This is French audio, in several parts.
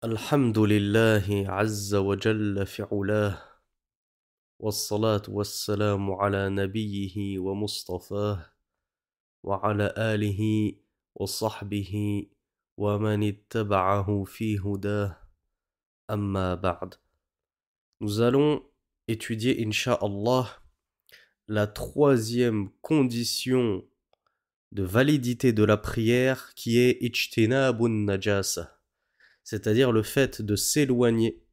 الحمد لله عز وجل في علاه والصلاة والسلام على نبيه ومصطفاه وعلى آله وصحبه ومن اتبعه في هداه أما بعد. Nous allons étudier, Inch'Allah, la troisième condition de validité de la prière qui est ijtinabun najasa, c'est-à-dire le fait de s'éloigner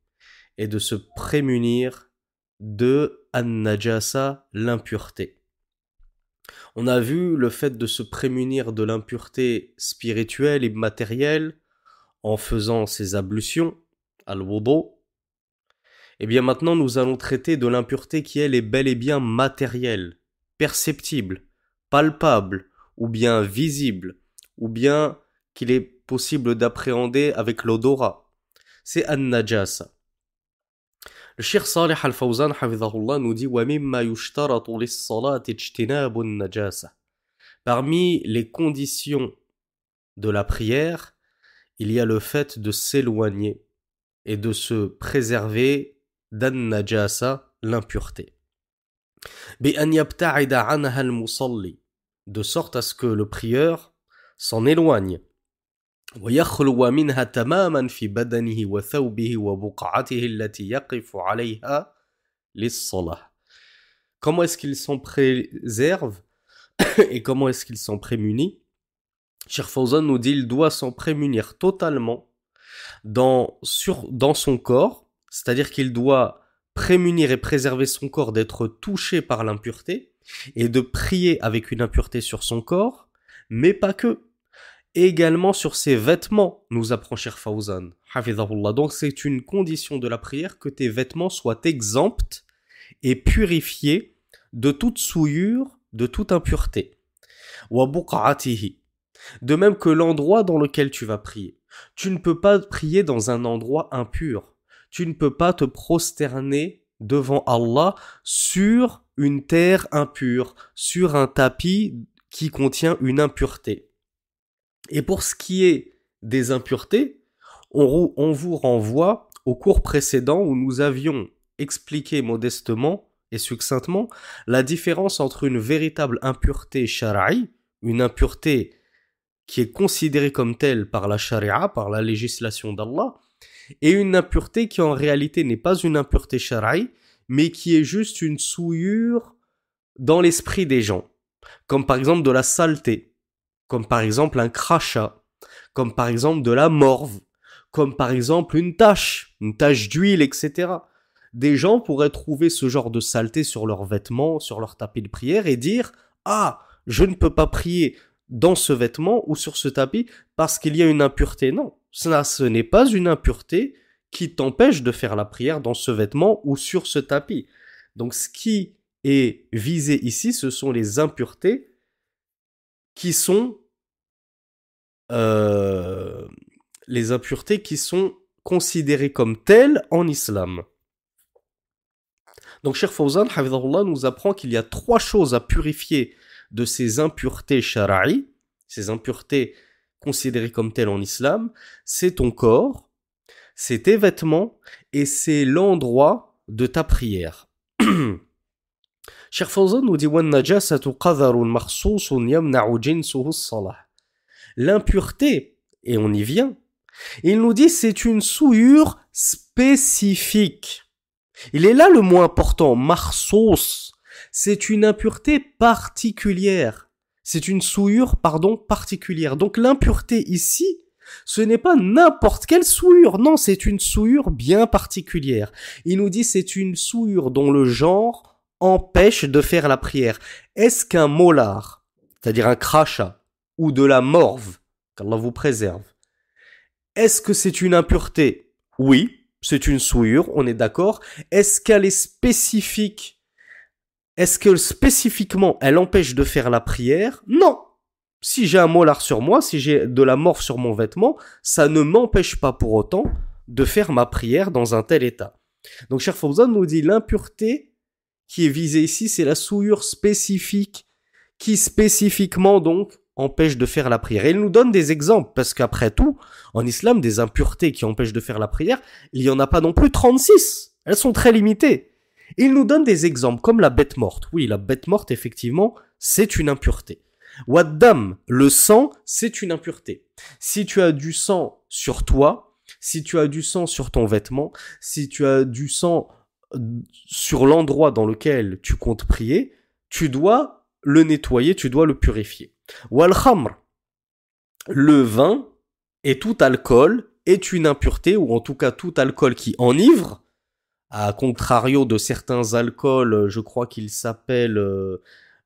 et de se prémunir de an-najasa, l'impureté. On a vu le fait de se prémunir de l'impureté spirituelle et matérielle en faisant ses ablutions, al-wudu. Et bien maintenant nous allons traiter de l'impureté qui elle est bel et bien matérielle, perceptible, palpable, ou bien visible, ou bien qu'il est possible d'appréhender avec l'odorat. C'est an-najasa. Le Cheikh Salih Al-Fawzan hafidhahullah nous dit وَمِمَّا يُشْتَرَطُ لِلصَّلَاةِ اجْتِنَابُ النَّجَاسَةِ. Parmi les conditions de la prière, il y a le fait de s'éloigner et de se préserver d'an-najasa, l'impureté. بِأَنْ يَبْتَعِدَ عَنْهَا الْمُصَلِّ, de sorte à ce que le prieur s'en éloigne. ويخلو منها تماما في بدنه وثوبه وبقعته التي يقف عليها للصلاة. Comment est-ce qu'il s'en préserve et comment est-ce qu'il s'en prémunit? Cheikh Fawzan nous dit il doit s'en prémunir totalement dans son corps, c'est-à-dire qu'il doit prémunir et préserver son corps d'être touché par l'impureté et de prier avec une impureté sur son corps, mais pas que. Et également sur ses vêtements, nous apprend Cheikh Fawzan, hafidhahullah. Donc c'est une condition de la prière que tes vêtements soient exempts et purifiés de toute souillure, de toute impureté. Wa buq'atihi. De même que l'endroit dans lequel tu vas prier. Tu ne peux pas prier dans un endroit impur. Tu ne peux pas te prosterner devant Allah sur une terre impure, sur un tapis qui contient une impureté. Et pour ce qui est des impuretés, on vous renvoie au cours précédent où nous avions expliqué modestement et succinctement la différence entre une véritable impureté shara'i, une impureté qui est considérée comme telle par la sharia, par la législation d'Allah, et une impureté qui en réalité n'est pas une impureté shara'i, mais qui est juste une souillure dans l'esprit des gens, comme par exemple de la saleté, comme par exemple un crachat, comme par exemple de la morve, comme par exemple une tache d'huile, etc. Des gens pourraient trouver ce genre de saleté sur leurs vêtements, sur leur tapis de prière et dire « Ah, je ne peux pas prier dans ce vêtement ou sur ce tapis parce qu'il y a une impureté. » Non, ce n'est pas une impureté qui t'empêche de faire la prière dans ce vêtement ou sur ce tapis. Donc ce qui est visé ici, ce sont les impuretés qui sont considérées comme telles en islam. Donc Cheikh Fawzan hafidhahullah nous apprend qu'il y a 3 choses à purifier de ces impuretés shara'i, ces impuretés considérées comme telles en islam. C'est ton corps, c'est tes vêtements et c'est l'endroit de ta prière. Cheikh Fawzan nous dit وَالنَّجَاسَةُ قَذَرٌ مَخْصُوصٌ يَمْنَعُ جِنْسُهُ الصَّلَاةِ. L'impureté, et on y vient, il nous dit c'est une souillure spécifique. Il est là le mot important, makhsous. C'est une impureté particulière. C'est une souillure, particulière. Donc l'impureté ici, ce n'est pas n'importe quelle souillure. Non, c'est une souillure bien particulière. Il nous dit c'est une souillure dont le genre empêche de faire la prière. Est-ce qu'un molar, c'est-à-dire un crachat, ou de la morve, qu'Allah vous préserve, est-ce que c'est une impureté? Oui, c'est une souillure, on est d'accord. Est-ce qu'elle est spécifique? Est-ce que spécifiquement elle empêche de faire la prière? Non. Si j'ai un molar sur moi, si j'ai de la morve sur mon vêtement, ça ne m'empêche pas pour autant de faire ma prière dans un tel état. Donc Cheikh Fawzan nous dit l'impureté qui est visée ici, c'est la souillure spécifique qui spécifiquement donc empêche de faire la prière. Et il nous donne des exemples, parce qu'après tout, en islam, des impuretés qui empêchent de faire la prière, il n'y en a pas non plus 36. Elles sont très limitées. Et il nous donne des exemples, comme la bête morte. Oui, la bête morte, effectivement, c'est une impureté. Waddam, le sang, c'est une impureté. Si tu as du sang sur toi, si tu as du sang sur ton vêtement, si tu as du sang sur l'endroit dans lequel tu comptes prier, tu dois le nettoyer, tu dois le purifier. Wal khamr, le vin et tout alcool est une impureté, ou en tout cas tout alcool qui enivre, à contrario de certains alcools, je crois qu'ils s'appellent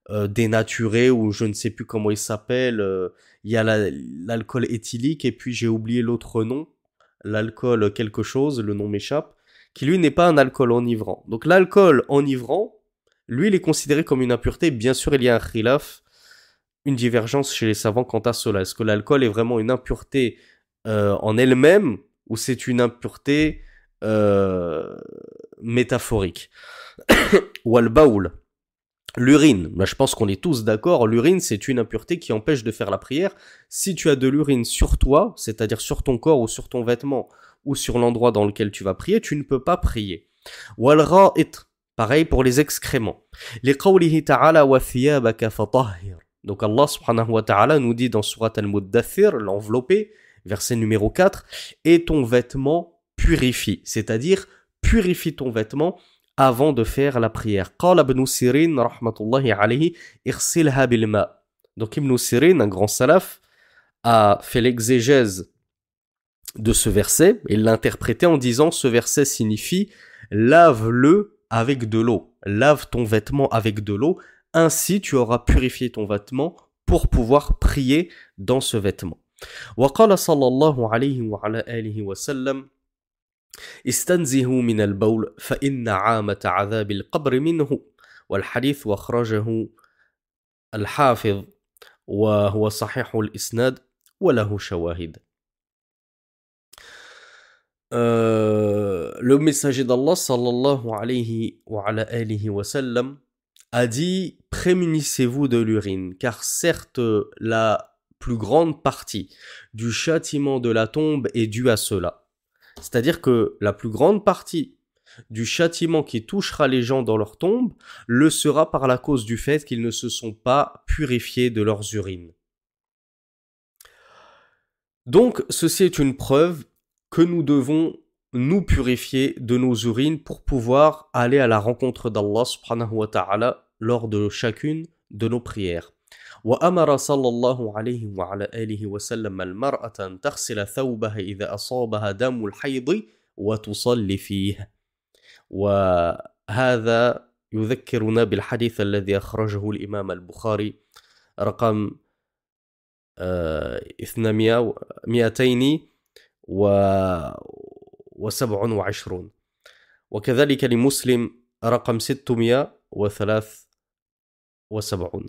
dénaturés, ou je ne sais plus comment ils s'appellent. Il y a l'alcool éthylique, et puis j'ai oublié l'autre nom, l'alcool quelque chose, le nom m'échappe, qui lui n'est pas un alcool enivrant. Donc l'alcool enivrant, lui, il est considéré comme une impureté. Bien sûr, il y a un khilaf, une divergence chez les savants quant à cela. Est-ce que l'alcool est vraiment une impureté en elle-même, ou c'est une impureté métaphorique? Ou al-baoul, l'urine. Là, je pense qu'on est tous d'accord. L'urine, c'est une impureté qui empêche de faire la prière. Si tu as de l'urine sur toi, c'est-à-dire sur ton corps ou sur ton vêtement ou sur l'endroit dans lequel tu vas prier, tu ne peux pas prier. Wal ra'it, pareil pour les excréments. Li qawlihi ta'ala wa thiyabaka fatahhir. Donc Allah subhanahu wa ta'ala nous dit dans surat al-Muddathir, l'enveloppé, verset numéro 4, et ton vêtement purifie, c'est-à-dire purifie ton vêtement avant de faire la prière. Qala ibn Sirin rahmatullahi alayhi irsilha bil ma. Donc Ibn Sirin, un grand salaf, a fait l'exégèse de ce verset et l'a interprété en disant ce verset signifie lave-le avec de l'eau. Lave ton vêtement avec de l'eau, ainsi tu auras purifié ton vêtement pour pouvoir prier dans ce vêtement. Wa qala sallallahu alayhi wa ala alihi wa sallam استنزهوا من البول فإن عامة عذاب القبر منه والحديث وأخرجه الحافظ وهو صحيح الإسناد وله شواهد. Le messager d'Allah sallallahu alayhi wa ala alihi wa sallam a dit prémunissez-vous de l'urine, car certes la plus grande partie du châtiment de la tombe est due à cela. C'est-à-dire que la plus grande partie du châtiment qui touchera les gens dans leur tombe le sera par la cause du fait qu'ils ne se sont pas purifiés de leurs urines. Donc, ceci est une preuve que nous devons nous purifier de nos urines pour pouvoir aller à la rencontre d'Allah subhanahu wa ta'ala lors de chacune de nos prières. وأمر صلى الله عليه وعلى آله وسلم المرأة أن تغسل ثوبها إذا أصابها دم الحيض وتصلي فيه. وهذا يذكرنا بالحديث الذي أخرجه الإمام البخاري رقم 227 وكذلك لمسلم رقم 673.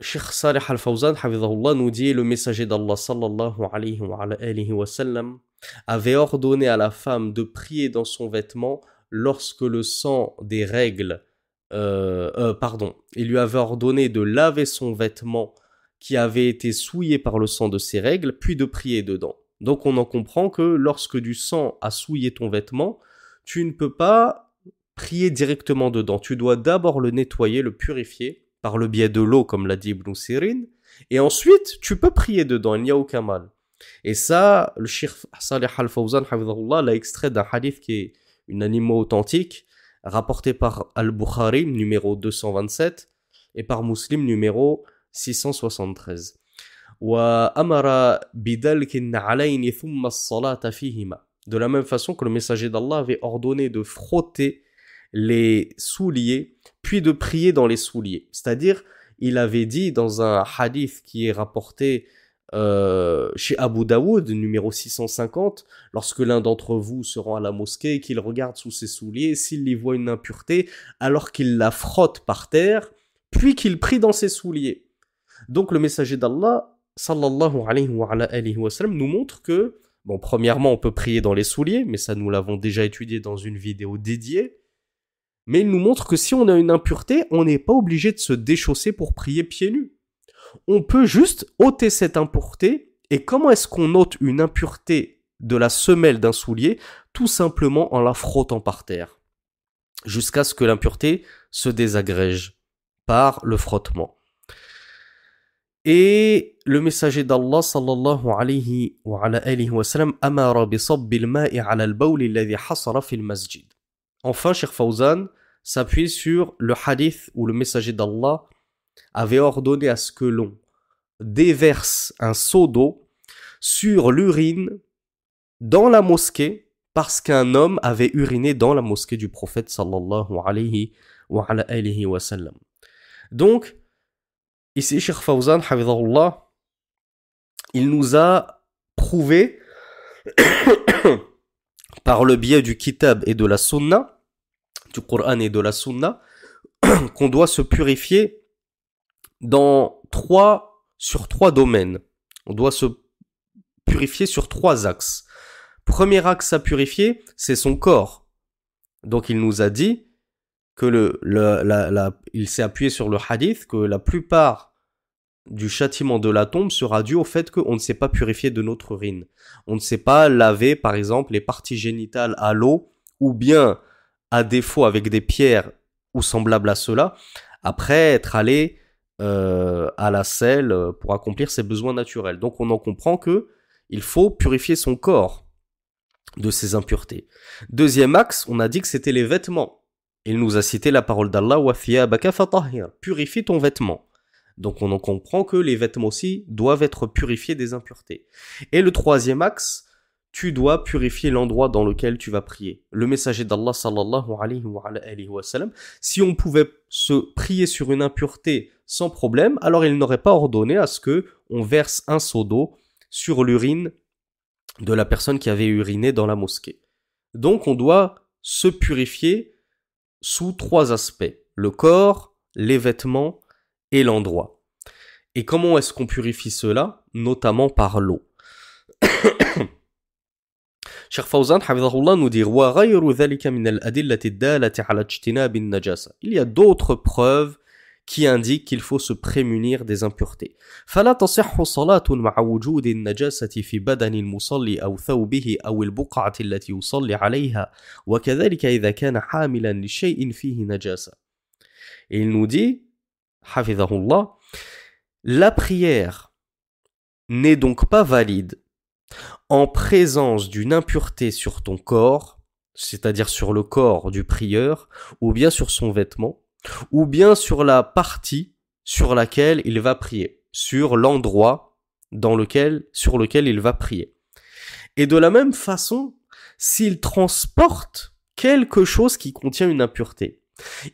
Cheikh Salih Al-Fawzan, hafidhahullah, nous dit le messager d'Allah sallallahu alayhi wa sallam avait ordonné à la femme de prier dans son vêtement lorsque le sang des règles, il lui avait ordonné de laver son vêtement qui avait été souillé par le sang de ses règles, puis de prier dedans. Donc on en comprend que lorsque du sang a souillé ton vêtement, tu ne peux pas prier directement dedans. Tu dois d'abord le nettoyer, le purifier, par le biais de l'eau, comme l'a dit Ibn Sirin, et ensuite, tu peux prier dedans, il n'y a aucun mal. Et ça, le Cheikh Salih Al-Fawzan, hafidhahullah, l'a extrait d'un hadith qui est unanimement authentique, rapporté par Al-Bukhari, numéro 227, et par Muslim, numéro 673. De la même façon que le messager d'Allah avait ordonné de frotter les souliers, puis de prier dans les souliers. C'est-à-dire, il avait dit dans un hadith qui est rapporté chez Abu Daoud, numéro 650, lorsque l'un d'entre vous se rend à la mosquée et qu'il regarde sous ses souliers, s'il y voit une impureté, alors qu'il la frotte par terre, puis qu'il prie dans ses souliers. Donc le messager d'Allah, sallallahu alayhi wa sallam, nous montre que, bon, premièrement, on peut prier dans les souliers, mais ça nous l'avons déjà étudié dans une vidéo dédiée, mais il nous montre que si on a une impureté, on n'est pas obligé de se déchausser pour prier pieds nus. on peut juste ôter cette impureté. Et comment est-ce qu'on ôte une impureté de la semelle d'un soulier? Tout simplement en la frottant par terre, jusqu'à ce que l'impureté se désagrège par le frottement. Et le messager d'Allah sallallahu alayhi wa sallam amara bi sabbil ma'i ala al-bawl alladhi hasara fi al-masjid. Enfin, Cheikh Fawzan s'appuie sur le hadith où le messager d'Allah avait ordonné à ce que l'on déverse un seau d'eau sur l'urine dans la mosquée parce qu'un homme avait uriné dans la mosquée du prophète sallallahu alayhi wa sallam. Donc, ici, Cheikh Fawzan, hafidhahullah, il nous a prouvé par le biais du kitab et de la sunna, du Coran et de la sunna, qu'on doit se purifier sur trois domaines. On doit se purifier sur trois axes. Premier axe à purifier, c'est son corps. Donc il nous a dit que il s'est appuyé sur le hadith que la plupart du châtiment de la tombe sera dû au fait qu'on ne s'est pas purifié de notre urine. On ne s'est pas lavé, par exemple, les parties génitales à l'eau, ou bien, à défaut, avec des pierres ou semblables à cela, après être allé à la selle pour accomplir ses besoins naturels. Donc on en comprend que il faut purifier son corps de ses impuretés. Deuxième axe, on a dit que c'était les vêtements. Il nous a cité la parole d'Allah, wa thiyabaka fatahhir, purifie ton vêtement. Donc on en comprend que les vêtements aussi doivent être purifiés des impuretés. Et le troisième axe, tu dois purifier l'endroit dans lequel tu vas prier. Le messager d'Allah sallallahu alayhi wa sallam, si on pouvait se prier sur une impureté sans problème, alors il n'aurait pas ordonné à ce que on verse un seau d'eau sur l'urine de la personne qui avait uriné dans la mosquée. Donc on doit se purifier sous trois aspects: le corps, les vêtements et l'endroit. Et comment est-ce qu'on purifie cela? Notamment par l'eau. Cheikh Fawzan hafidhahullah nous dit wa ghayru dhalika min al-adillati ad-dalati ala ijtinab an-najasa. Il y a d'autres preuves qui indiquent qu'il faut se prémunir des impuretés. فلا تصح صلاة مع وجود النجاسة في بدن المصلي أو ثوبه أو البقعة التي يصلي عليها وكذلك إذا كان حاملا لشيء فيه نجاسة. Et il nous dit hafidhahullah, la prière n'est donc pas valide en présence d'une impureté sur ton corps, c'est-à-dire sur le corps du prieur, ou bien sur son vêtement, ou bien sur la partie sur laquelle il va prier, sur l'endroit sur lequel il va prier. Et de la même façon, s'il transporte quelque chose qui contient une impureté.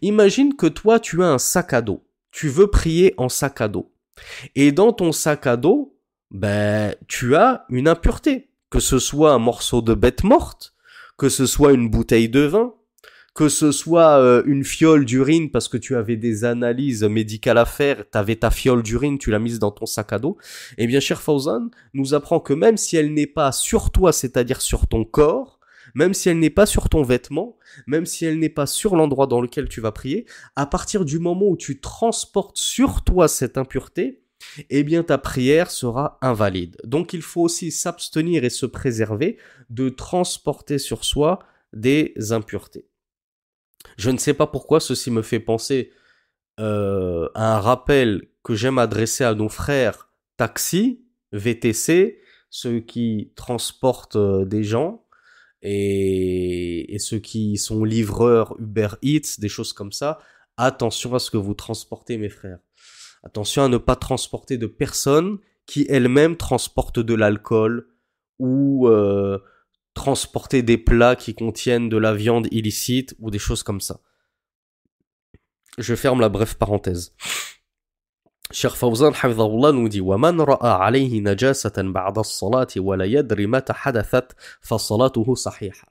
Imagine que toi, tu as un sac à dos. Tu veux prier en sac à dos. Et dans ton sac à dos, tu as une impureté. Que ce soit un morceau de bête morte, que ce soit une bouteille de vin, que ce soit une fiole d'urine parce que tu avais des analyses médicales à faire, tu avais ta fiole d'urine, tu l'as mise dans ton sac à dos. Eh bien, Cheikh Fawzan nous apprend que même si elle n'est pas sur toi, c'est-à-dire sur ton corps, même si elle n'est pas sur ton vêtement, même si elle n'est pas sur l'endroit dans lequel tu vas prier, à partir du moment où tu transportes sur toi cette impureté, eh bien ta prière sera invalide. Donc il faut aussi s'abstenir et se préserver de transporter sur soi des impuretés. Je ne sais pas pourquoi ceci me fait penser à un rappel que j'aime adresser à nos frères taxi, VTC, ceux qui transportent des gens, et ceux qui sont livreurs Uber Eats, des choses comme ça. Attention à ce que vous transportez, mes frères. Attention à ne pas transporter de personnes qui elles-mêmes transportent de l'alcool ou transporter des plats qui contiennent de la viande illicite ou des choses comme ça. Je ferme la brève parenthèse. Cheikh Fawzan hafidhahullah nous dit وَمَنْ رَأَى عَلَيْهِ نَجَاسَةً بَعْدَ الصَّلَاةِ وَلَا يَدْرِ مَتَى حَدَثَتْ فَصَلَاتُهُ صَحِيحَةٌ.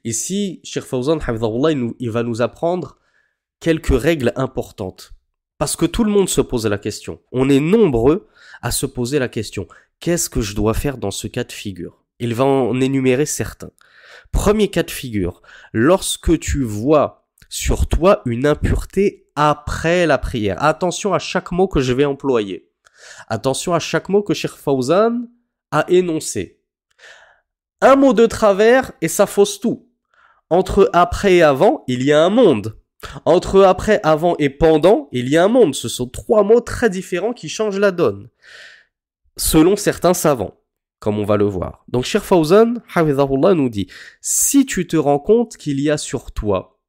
Ici, Cheikh Fawzan hafidhahullah, il va nous apprendre quelques règles importantes. Parce que tout le monde se pose la question. On est nombreux à se poser la question. Qu'est-ce que je dois faire dans ce cas de figure? Il va en énumérer certains. Premier cas de figure. Lorsque tu vois sur toi une impureté après la prière. Attention à chaque mot que je vais employer. Attention à chaque mot que Cheikh Fawzan a énoncé. Un mot de travers et ça fausse tout. Entre après et avant, il y a un monde. Entre après, avant et pendant, il y a un monde. Ce sont trois mots très différents qui changent la donne, selon certains savants, comme on va le voir. Donc Cheikh Fawzan, hafidhahullah, nous dit, si tu te rends compte qu'il y a sur toi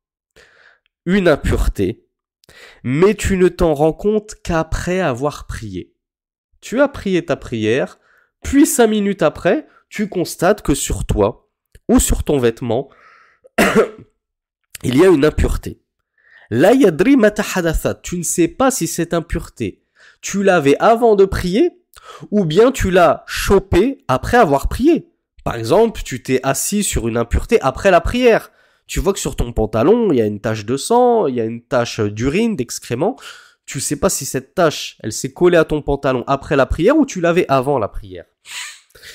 une impureté, mais tu ne t'en rends compte qu'après avoir prié. Tu as prié ta prière, puis 5 minutes après, tu constates que sur toi, ou sur ton vêtement, il y a une impureté. La yadri mata hadathat, tu ne sais pas si cette impureté, tu l'avais avant de prier, ou bien tu l'as chopée après avoir prié. Par exemple, tu t'es assis sur une impureté après la prière. Tu vois que sur ton pantalon, il y a une tache de sang, il y a une tache d'urine, d'excréments. Tu sais pas si cette tache, elle s'est collée à ton pantalon après la prière ou tu l'avais avant la prière.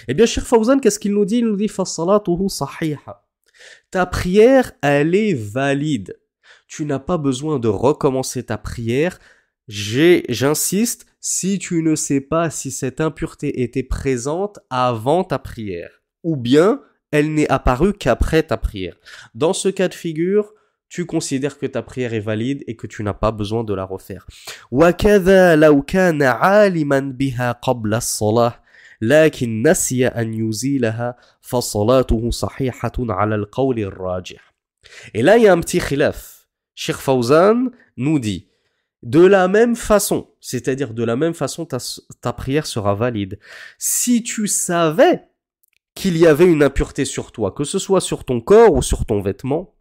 Eh bien, Cheikh Fawzan, qu'est-ce qu'il nous dit? Il nous dit, فَصَلَاتُهُ صَحِيحًا. Ta prière, elle est valide. Tu n'as pas besoin de recommencer ta prière. J'insiste, si tu ne sais pas si cette impureté était présente avant ta prière, ou bien elle n'est apparue qu'après ta prière. Dans ce cas de figure, tu considères que ta prière est valide et que tu n'as pas besoin de la refaire. وَكَذَا لَوْ كَانَ عَالِمًا بِهَا قَبْلَ الصَّلَاةِ لكن نسي أن يزيلها فصلاته صحيحة على القول الراجح. Et là, il y a un petit khilaf. Cheikh Fawzan nous dit, de la même façon, c'est-à-dire de la même façon, ta prière sera valide. Si tu savais qu'il y avait une impureté sur toi, que ce soit sur ton corps ou sur ton vêtement,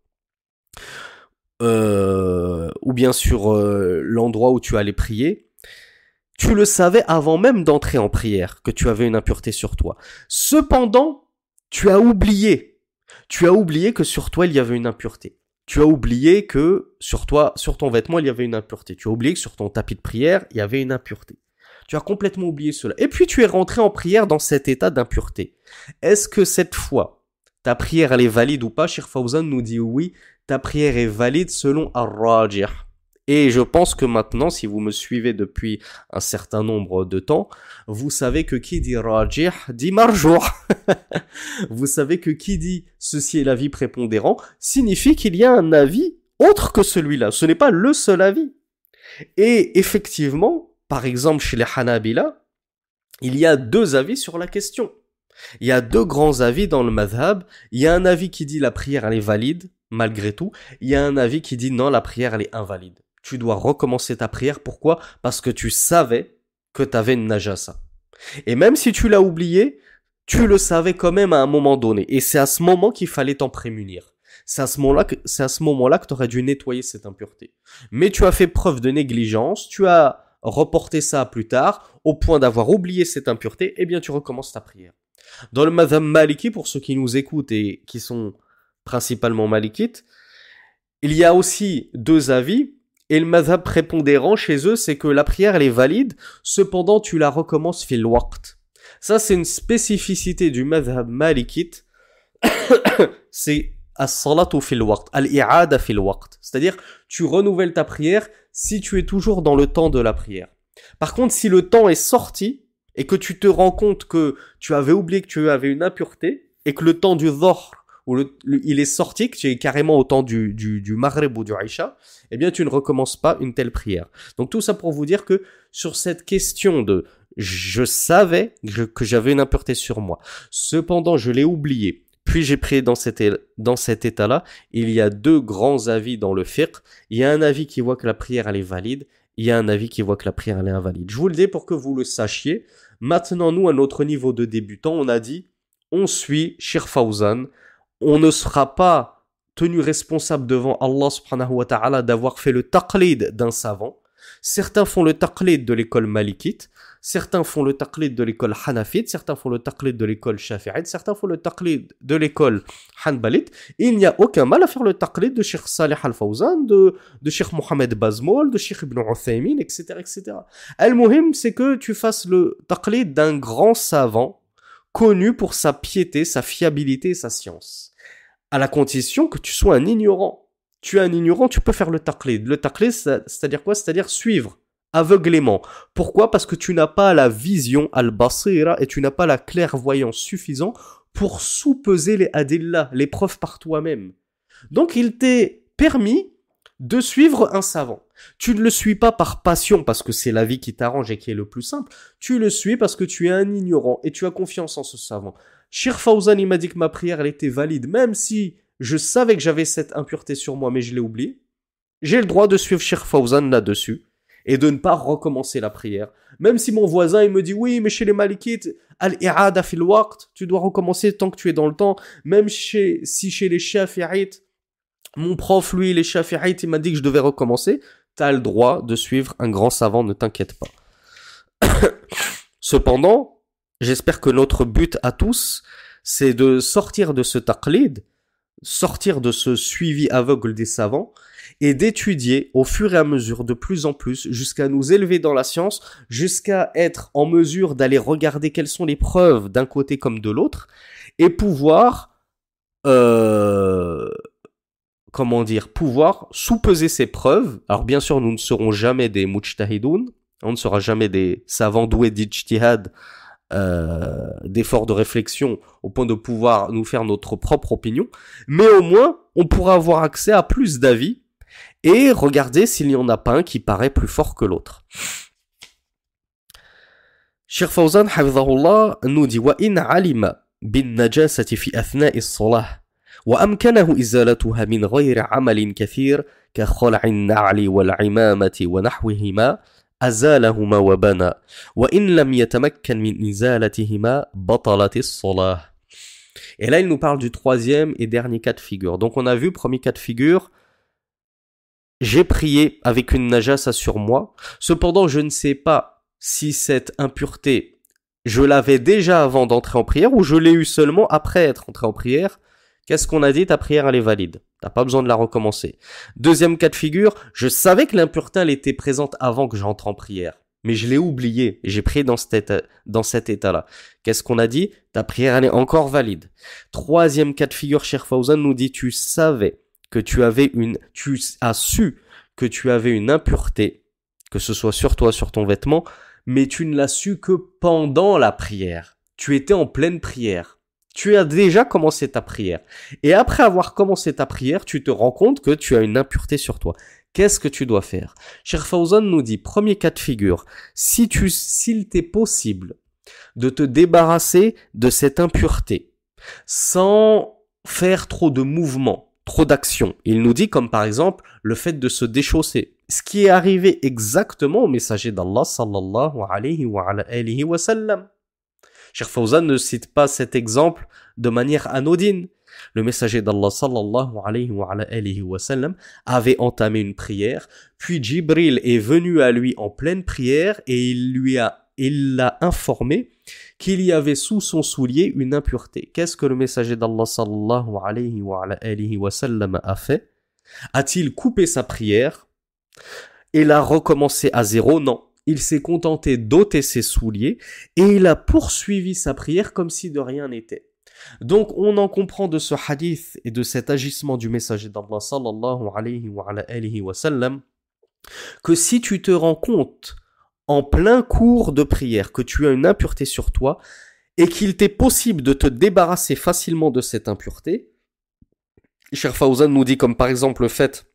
ou bien sur l'endroit où tu allais prier, tu le savais avant même d'entrer en prière que tu avais une impureté sur toi. Cependant, tu as oublié que sur toi il y avait une impureté. Tu as oublié que sur toi, sur ton vêtement, il y avait une impureté. Tu as oublié que sur ton tapis de prière, il y avait une impureté. Tu as complètement oublié cela. Et puis tu es rentré en prière dans cet état d'impureté. Est-ce que cette fois, ta prière elle est valide ou pas? Cheikh Fawzan nous dit oui, ta prière est valide selon Ar-Rajih. Et je pense que maintenant, si vous me suivez depuis un certain nombre de temps, vous savez que qui dit rajih dit marjouh. Vous savez que qui dit ceci est l'avis prépondérant signifie qu'il y a un avis autre que celui-là. Ce n'est pas le seul avis. Et effectivement, par exemple chez les Hanabila, il y a deux avis sur la question. Il y a deux grands avis dans le madhab. Il y a un avis qui dit la prière elle est valide, malgré tout. Il y a un avis qui dit non, la prière elle est invalide. Tu dois recommencer ta prière. Pourquoi? Parce que tu savais que tu avais une najasa. Et même si tu l'as oublié, tu le savais quand même à un moment donné. Et c'est à ce moment qu'il fallait t'en prémunir. C'est à ce moment-là que tu aurais dû nettoyer cette impureté. Mais tu as fait preuve de négligence, tu as reporté ça à plus tard, au point d'avoir oublié cette impureté, eh bien tu recommences ta prière. Dans le madhab maliki, pour ceux qui nous écoutent et qui sont principalement malikites, il y a aussi deux avis. Et le madhab prépondérant chez eux, c'est que la prière, elle est valide, cependant, tu la recommences fil waqt. Ça, c'est une spécificité du madhab malikite. C'est as-salatu fil waqt, al-i'ada fil waqt. C'est-à-dire, tu renouvelles ta prière si tu es toujours dans le temps de la prière. Par contre, si le temps est sorti, et que tu te rends compte que tu avais oublié que tu avais une impureté, et que le temps du dhuhr, où il est sorti, que tu es carrément au temps du Maghrib ou du Aïcha, eh bien tu ne recommences pas une telle prière. Donc tout ça pour vous dire que sur cette question de je savais que j'avais une impureté sur moi, cependant je l'ai oublié, puis j'ai prié dans cet état-là, il y a deux grands avis dans le fiqh. Il y a un avis qui voit que la prière elle est valide, il y a un avis qui voit que la prière elle est invalide. Je vous le dis pour que vous le sachiez. Maintenant nous à notre niveau de débutant, on a dit on suit Cheikh Fawzan. On ne sera pas tenu responsable devant Allah subhanahu wa ta'ala d'avoir fait le taqlid d'un savant. Certains font le taqlid de l'école malikite, certains font le taqlid de l'école hanafite, certains font le taqlid de l'école shafi'ite, certains font le taqlid de l'école hanbalite. Il n'y a aucun mal à faire le taqlid de Cheikh Salih Al-Fawzan, de Cheikh Mohamed Bazmoul, de Cheikh Ibn Uthaymin, etc., etc. Al-Muhim, c'est que tu fasses le taqlid d'un grand savant, connu pour sa piété, sa fiabilité et sa science. À la condition que tu sois un ignorant. Tu es un ignorant, tu peux faire le taqlid. Le taqlid, c'est-à-dire quoi? C'est-à-dire suivre aveuglément. Pourquoi? Parce que tu n'as pas la vision al-basira et tu n'as pas la clairvoyance suffisante pour sous-peser les adillah, les preuves par toi-même. Donc il t'est permis de suivre un savant. Tu ne le suis pas par passion parce que c'est la vie qui t'arrange et qui est le plus simple. Tu le suis parce que tu es un ignorant et tu as confiance en ce savant. Cheikh Fawzan, il m'a dit que ma prière, elle était valide, même si je savais que j'avais cette impureté sur moi, mais je l'ai oublié. J'ai le droit de suivre Cheikh Fawzan là-dessus et de ne pas recommencer la prière. Même si mon voisin, il me dit, oui, mais chez les Malikites, al-i'ada fil waqt, tu dois recommencer tant que tu es dans le temps. Même si chez les Shafi'ites, mon prof, lui, les Shafi'ites, il m'a dit que je devais recommencer, t'as le droit de suivre un grand savant, ne t'inquiète pas. Cependant, j'espère que notre but à tous, c'est de sortir de ce taqlid, sortir de ce suivi aveugle des savants, et d'étudier au fur et à mesure de plus en plus jusqu'à nous élever dans la science, jusqu'à être en mesure d'aller regarder quelles sont les preuves d'un côté comme de l'autre et pouvoir pouvoir sous-peser ces preuves. Alors bien sûr, nous ne serons jamais des mujtahidoun, on ne sera jamais des savants doués d'ijtihad, d'efforts de réflexion au point de pouvoir nous faire notre propre opinion, mais au moins on pourra avoir accès à plus d'avis et regarder s'il n'y en a pas un qui paraît plus fort que l'autre. Cheikh Fawzan, hafidhahullah, nous dit wa in alima bin najasati fi athna'i as-salah wa amkanahu izalatuha min ghayri amalin kathir ka khal'in na'li wal 'imamati wa nahwihima azalahuma wa bana wa in lam yatamakkan min izalatihima batalat as-salah. Et là il nous parle du troisième et dernier cas de figure. Donc on a vu premier cas de figure, j'ai prié avec une najasa sur moi. Cependant, je ne sais pas si cette impureté, je l'avais déjà avant d'entrer en prière ou je l'ai eu seulement après être entré en prière. Qu'est-ce qu'on a dit? Ta prière, elle est valide. T'as pas besoin de la recommencer. Deuxième cas de figure, je savais que l'impureté, elle était présente avant que j'entre en prière. Mais je l'ai oublié et j'ai prié dans cet état-là. Qu'est-ce qu'on a dit? Ta prière, elle est encore valide. Troisième cas de figure, Cheikh Fawzan nous dit, tu as su que tu avais une impureté, que ce soit sur toi, sur ton vêtement, mais tu ne l'as su que pendant la prière. Tu étais en pleine prière. Tu as déjà commencé ta prière. Et après avoir commencé ta prière, tu te rends compte que tu as une impureté sur toi. Qu'est-ce que tu dois faire? Cheikh Fawzan nous dit, premier cas de figure, s'il t'est possible de te débarrasser de cette impureté sans faire trop de mouvements, trop d'actions. Il nous dit comme par exemple le fait de se déchausser. Ce qui est arrivé exactement au messager d'Allah sallallahu alayhi wa sallam. Cheikh Fawzan ne cite pas cet exemple de manière anodine. Le messager d'Allah sallallahu alayhi wa sallam avait entamé une prière, puis Jibril est venu à lui en pleine prière et il l'a informé qu'il y avait sous son soulier une impureté. Qu'est-ce que le messager d'Allah sallallahu alayhi wa sallam a fait? A-t-il coupé sa prière et l'a recommencé à zéro? Non. Il s'est contenté d'ôter ses souliers et il a poursuivi sa prière comme si de rien n'était. Donc on en comprend de ce hadith et de cet agissement du messager d'Allah sallallahu alayhi wa sallam que si tu te rends compte en plein cours de prière que tu as une impureté sur toi et qu'il t'est possible de te débarrasser facilement de cette impureté, Cheikh Fawzan nous dit comme par exemple le fait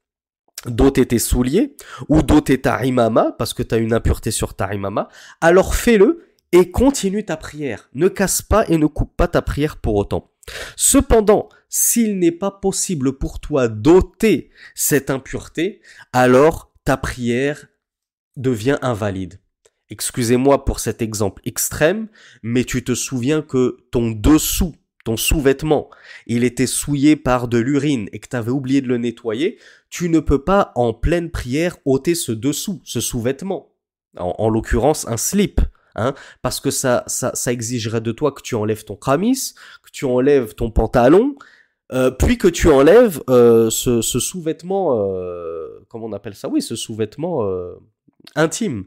d'ôter tes souliers ou d'ôter ta imama parce que tu as une impureté sur ta imama, alors fais-le et continue ta prière. Ne casse pas et ne coupe pas ta prière pour autant. Cependant, s'il n'est pas possible pour toi d'ôter cette impureté, alors ta prière devient invalide. Excusez-moi pour cet exemple extrême, mais tu te souviens que ton sous-vêtement, il était souillé par de l'urine et que tu avais oublié de le nettoyer, tu ne peux pas en pleine prière ôter ce sous-vêtement. En l'occurrence, un slip. Parce que ça exigerait de toi que tu enlèves ton khamis, que tu enlèves ton pantalon, puis que tu enlèves ce sous-vêtement, comment on appelle ça? Oui, ce sous-vêtement intime,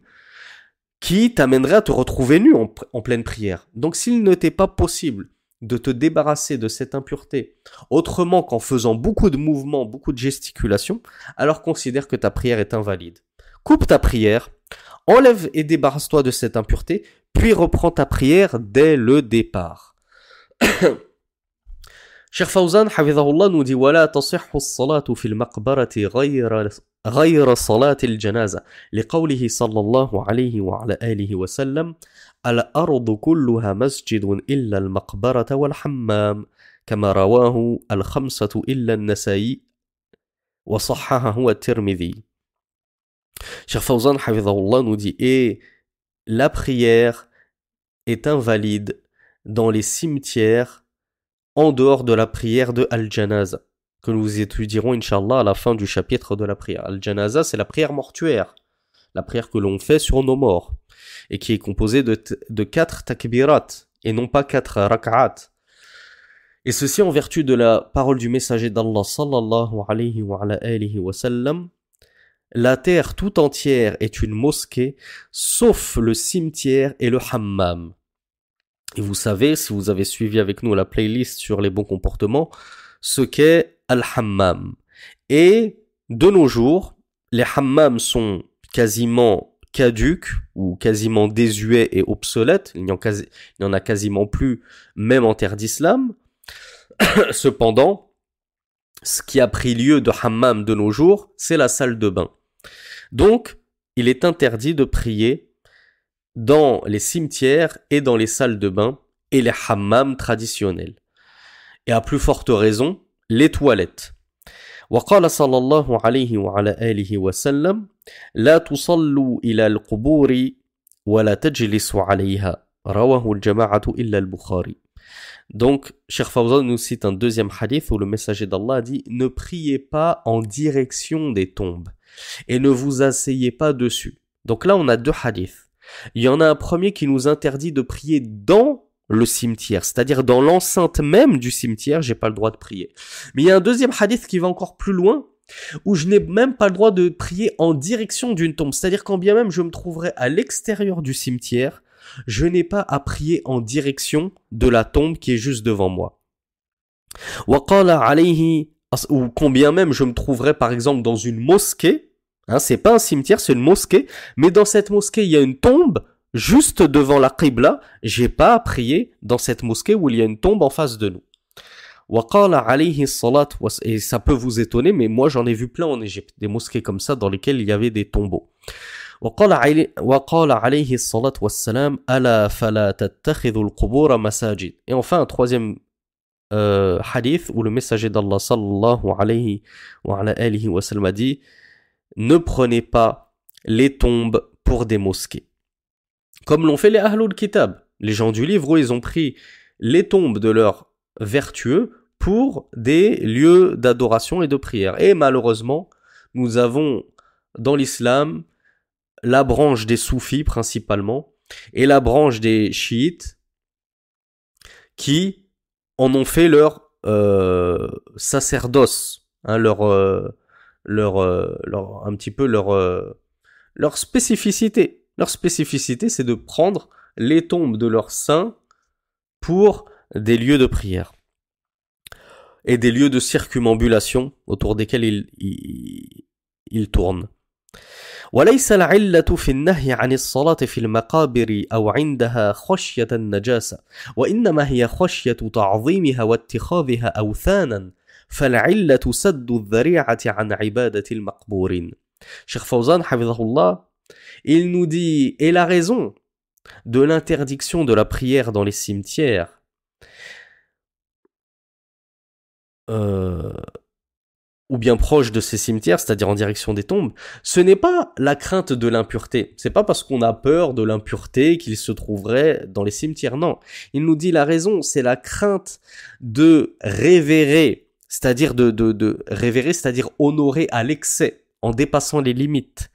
qui t'amènerait à te retrouver nu en pleine prière. Donc s'il ne t'est pas possible de te débarrasser de cette impureté autrement qu'en faisant beaucoup de mouvements, beaucoup de gesticulations, alors considère que ta prière est invalide. Coupe ta prière enlève et débarrasse-toi de cette impureté, puis reprends ta prière dès le départ. Cheikh Fawzan, hafidhahullah, nous dit ولا تصح الصلاة في المقبرة غير صلاة الجنازة لقوله صلى الله عليه وعلى آله وسلم الأرض كلها مسجد إلا المقبرة والحمام كما رواه الخمسة إلا النسائي وصححه الترمذي. Cheikh Fawzan, hafidhahullah, nous dit et la prière est invalide dans les cimetières en dehors de la prière de Al-Janaza, que nous étudierons, Inch'Allah, à la fin du chapitre de la prière. Al-Janaza, c'est la prière mortuaire, la prière que l'on fait sur nos morts, et qui est composée de 4 takbirat, et non pas 4 rak'at. Et ceci en vertu de la parole du messager d'Allah, sallallahu alayhi wa sallam, la terre tout entière est une mosquée, sauf le cimetière et le hammam. Et vous savez, si vous avez suivi avec nous la playlist sur les bons comportements, ce qu'est al-hammam. Et de nos jours, les hammams sont quasiment caducs ou quasiment désuets et obsolètes. Il n'y en a quasiment plus, même en terre d'islam. Cependant, ce qui a pris lieu de hammam de nos jours, c'est la salle de bain. Donc, il est interdit de prier dans les cimetières et dans les salles de bain et les hammams traditionnels. Et à plus forte raison, les toilettes. وقال صلى الله عليه وعلى آله وسلم لا تصلوا إلى القبور ولا تجلسوا عليها رواه الجماعة إلا البخاري. Donc, Cheikh Fawzan nous cite un deuxième hadith où le messager d'Allah dit « Ne priez pas en direction des tombes et ne vous asseyez pas dessus. » Donc là, on a 2 hadiths. Il y en a un premier qui nous interdit de prier dans le cimetière, c'est-à-dire dans l'enceinte même du cimetière, j'ai pas le droit de prier. Mais il y a un deuxième hadith qui va encore plus loin, où je n'ai même pas le droit de prier en direction d'une tombe, c'est-à-dire quand bien même je me trouverai à l'extérieur du cimetière, je n'ai pas à prier en direction de la tombe qui est juste devant moi. وقال عليه, ou combien même je me trouverai par exemple dans une mosquée, c'est pas un cimetière, c'est une mosquée, mais dans cette mosquée il y a une tombe juste devant la qibla, j'ai pas à prier dans cette mosquée où il y a une tombe en face de nous. وقال عليه الصلاة et ça peut vous étonner, mais moi j'en ai vu plein en Égypte, des mosquées comme ça dans lesquelles il y avait des tombeaux. وقال عليه الصلاة والسلام ألا فلا تتخذوا القبور مساجد. Et enfin un troisième hadith où le messager d'Allah sallallahu alayhi wa alihi wa sallam a dit ne prenez pas les tombes pour des mosquées. Comme l'ont fait les Ahlul Kitab. Les gens du livre, ils ont pris les tombes de leurs vertueux pour des lieux d'adoration et de prière. Et malheureusement, nous avons dans l'islam la branche des soufis principalement et la branche des chiites qui en ont fait leur sacerdoce, un petit peu leur spécificité. Leur spécificité, c'est de prendre les tombes de leurs saints pour des lieux de prière et des lieux de circumambulation autour desquels ils tournent. وليس العلة في النهي عن الصلاة في المقابر أو عندها خشية النجاسة وإنما هي خشية تعظيمها واتخاذها أوثانا فالعلة سد الذريعة عن عبادة المقبورين. Cheikh Fawzan, hafidhahullah, il nous dit, et la raison de l'interdiction de la prière dans les cimetières, ou bien proche de ces cimetières, c'est-à-dire en direction des tombes, ce n'est pas la crainte de l'impureté. C'est pas parce qu'on a peur de l'impureté qu'il se trouverait dans les cimetières. Non. Il nous dit la raison, c'est la crainte de révérer, c'est-à-dire de révérer, c'est-à-dire honorer à l'excès, en dépassant les limites.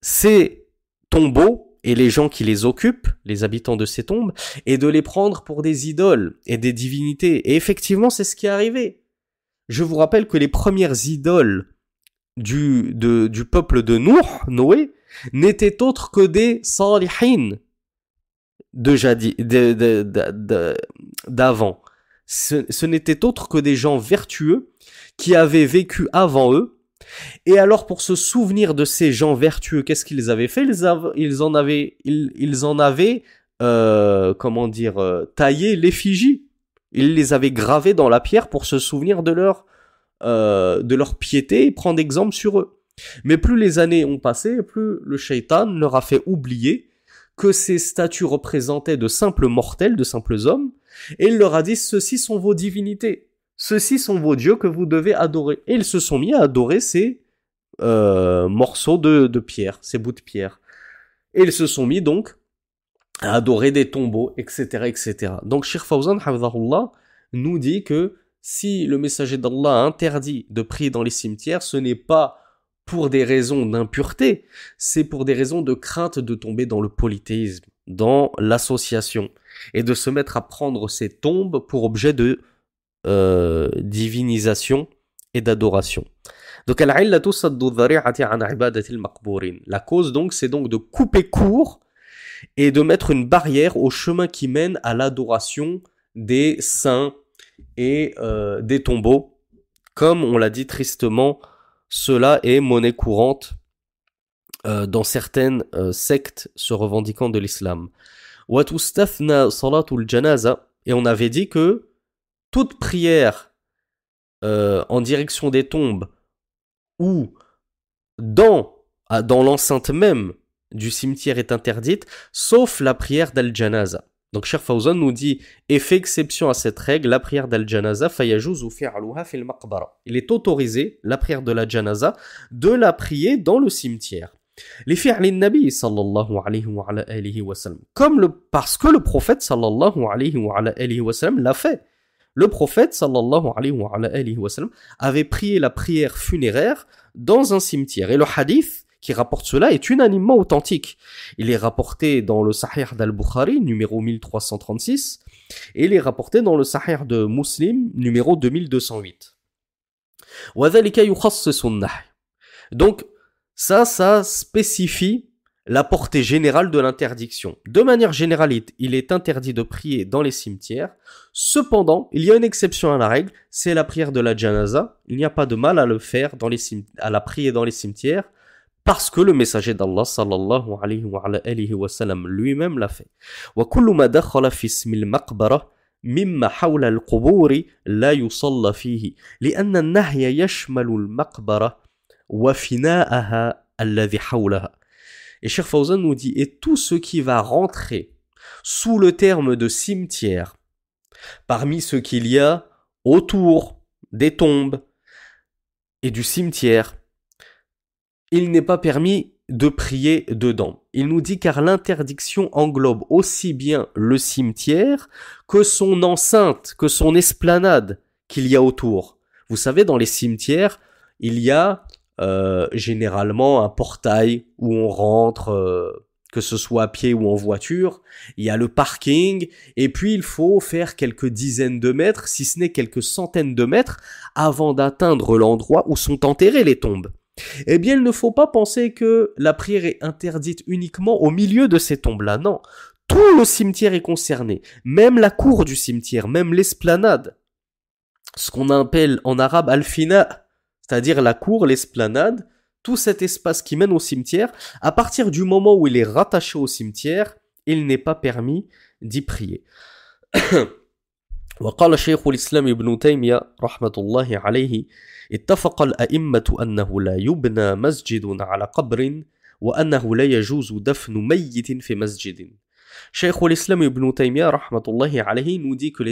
Ces tombeaux et les gens qui les occupent, les habitants de ces tombes, et de les prendre pour des idoles et des divinités. Et effectivement, c'est ce qui est arrivé. Je vous rappelle que les premières idoles du peuple de Noé, n'étaient autres que des salihin d'avant. Ce n'étaient autres que des gens vertueux qui avaient vécu avant eux Et alors, pour se souvenir de ces gens vertueux, qu'est-ce qu'ils avaient fait? Ils en avaient, comment dire, taillé l'effigie. Ils les avaient gravés dans la pierre pour se souvenir de leur piété et prendre exemple sur eux. Mais plus les années ont passé, plus le shaitan leur a fait oublier que ces statues représentaient de simples mortels, de simples hommes, et il leur a dit, ceux-ci sont vos divinités, ceux-ci sont vos dieux que vous devez adorer. Et ils se sont mis à adorer ces morceaux de pierre, ces bouts de pierre. Et ils se sont mis donc à adorer des tombeaux, etc., etc. Donc Cheikh Fawzan, hafidhahullah, nous dit que si le messager d'Allah a interdit de prier dans les cimetières, ce n'est pas pour des raisons d'impureté, c'est pour des raisons de crainte de tomber dans le polythéisme, dans l'association, et de se mettre à prendre ces tombes pour objet de divinisation et d'adoration. Donc, la cause donc, c'est donc de couper court et de mettre une barrière au chemin qui mène à l'adoration des saints et des tombeaux. Comme on l'a dit tristement, cela est monnaie courante dans certaines sectes se revendiquant de l'islam. Et on avait dit que toute prière en direction des tombes ou dans l'enceinte même du cimetière est interdite, sauf la prière d'al-janaza. Donc Cheikh Fawzan nous dit, et fait exception à cette règle, la prière d'al-janaza, fayajuzu fi'luha fil maqbara. Il est autorisé, la prière de la janaza, de la prier dans le cimetière. Les fi'lin nabi sallallahu alayhi wa ala alihi wa sallam. Parce que le prophète sallallahu alayhi wa ala alihi wa sallam l'a fait. Le prophète sallallahu alayhi wa ala alihi wa sallam avait prié la prière funéraire dans un cimetière. Et le hadith qui rapporte cela est unanimement authentique. Il est rapporté dans le Sahih d'Al-Bukhari, numéro 1336, et il est rapporté dans le Sahih de Muslim, numéro 2208. Donc, ça spécifie la portée générale de l'interdiction. De manière générale, il est interdit de prier dans les cimetières. Cependant, il y a une exception à la règle, c'est la prière de la janaza. Il n'y a pas de mal à le faire à la prier dans les cimetières, parce que le messager d'Allah sallallahu alayhi wa alihi wa sallam lui-même l'a fait. Wa kullu ma dakhala fi ismi al-maqbara mimma hawla al-qubur la yusalla fihi li'anna an-nahya yashmalu al-maqbara wa fina'aha alladhi hawlaha. Et Cheikh Fawzan nous dit, et tout ce qui va rentrer sous le terme de cimetière, parmi ce qu'il y a autour des tombes et du cimetière, il n'est pas permis de prier dedans. Il nous dit car l'interdiction englobe aussi bien le cimetière que son enceinte, que son esplanade qu'il y a autour. Vous savez, dans les cimetières, il y a généralement un portail où on rentre, que ce soit à pied ou en voiture. Il y a le parking, et puis il faut faire quelques dizaines de mètres, si ce n'est quelques centaines de mètres, avant d'atteindre l'endroit où sont enterrées les tombes. Eh bien, il ne faut pas penser que la prière est interdite uniquement au milieu de ces tombes-là. Non, tout le cimetière est concerné, même la cour du cimetière, même l'esplanade. Ce qu'on appelle en arabe al-fina, c'est-à-dire la cour, l'esplanade, tout cet espace qui mène au cimetière, à partir du moment où il est rattaché au cimetière, il n'est pas permis d'y prier. وقال شيخ الإسلام ابن تيمية رحمة الله عليه اتفق الأئمة أنه لا يبنى مسجد على قبر وأنه لا يجوز دفن ميت في مسجد. شيخ الإسلام ابن تيمية رحمة الله عليه nous dit que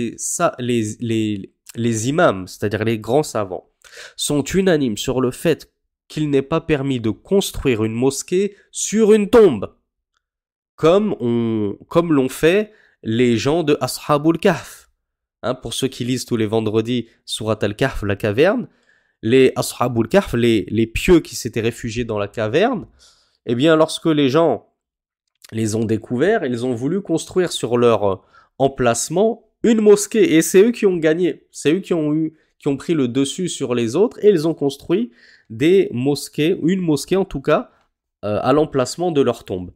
les imams, c'est-à-dire les grands savants, sont unanimes sur le fait qu'il n'est pas permis de construire une mosquée sur une tombe, comme l'ont fait les gens de Ashabul Kahf. Hein, pour ceux qui lisent tous les vendredis Surat al-Kahf, la caverne, les Ashabul Kahf, les pieux qui s'étaient réfugiés dans la caverne, eh bien, lorsque les gens les ont découverts, ils ont voulu construire sur leur emplacement une mosquée, et c'est eux qui ont gagné. C'est eux qui ont pris le dessus sur les autres, et ils ont construit des mosquées, une mosquée en tout cas, à l'emplacement de leur tombe.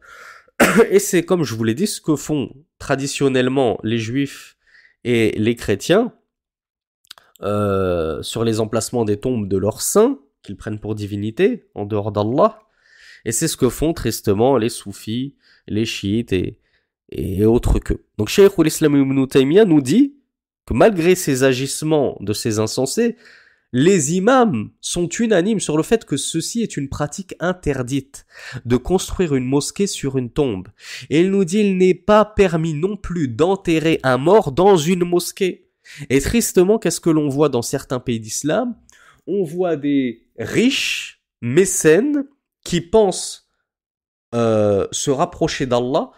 Et c'est, comme je vous l'ai dit, ce que font traditionnellement les juifs et les chrétiens sur les emplacements des tombes de leurs saints qu'ils prennent pour divinité, en dehors d'Allah. Et c'est ce que font tristement les soufis, les chiites et autres qu'eux. Donc Cheikh al-Islam ibn Taymiyyah nous dit que malgré ces agissements de ces insensés, les imams sont unanimes sur le fait que ceci est une pratique interdite, de construire une mosquée sur une tombe. Et il nous dit il n'est pas permis non plus d'enterrer un mort dans une mosquée. Et tristement, qu'est-ce que l'on voit dans certains pays d'islam? On voit des riches mécènes qui pensent se rapprocher d'Allah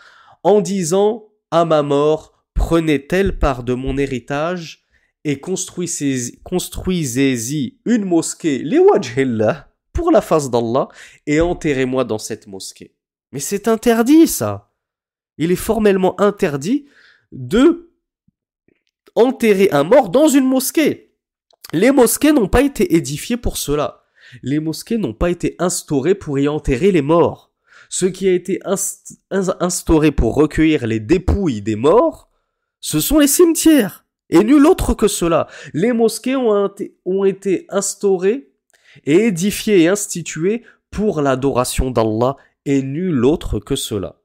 en disant à ma mort, prenez telle part de mon héritage et construisez-y une mosquée, li wajhillah, pour la face d'Allah, et enterrez-moi dans cette mosquée. Mais c'est interdit, ça. Il est formellement interdit de enterrer un mort dans une mosquée. Les mosquées n'ont pas été édifiées pour cela. Les mosquées n'ont pas été instaurées pour y enterrer les morts. Ce qui a été instauré pour recueillir les dépouilles des morts, ce sont les cimetières. Et nul autre que cela. Les mosquées ont été instaurées et édifiées et instituées pour l'adoration d'Allah et nul autre que cela.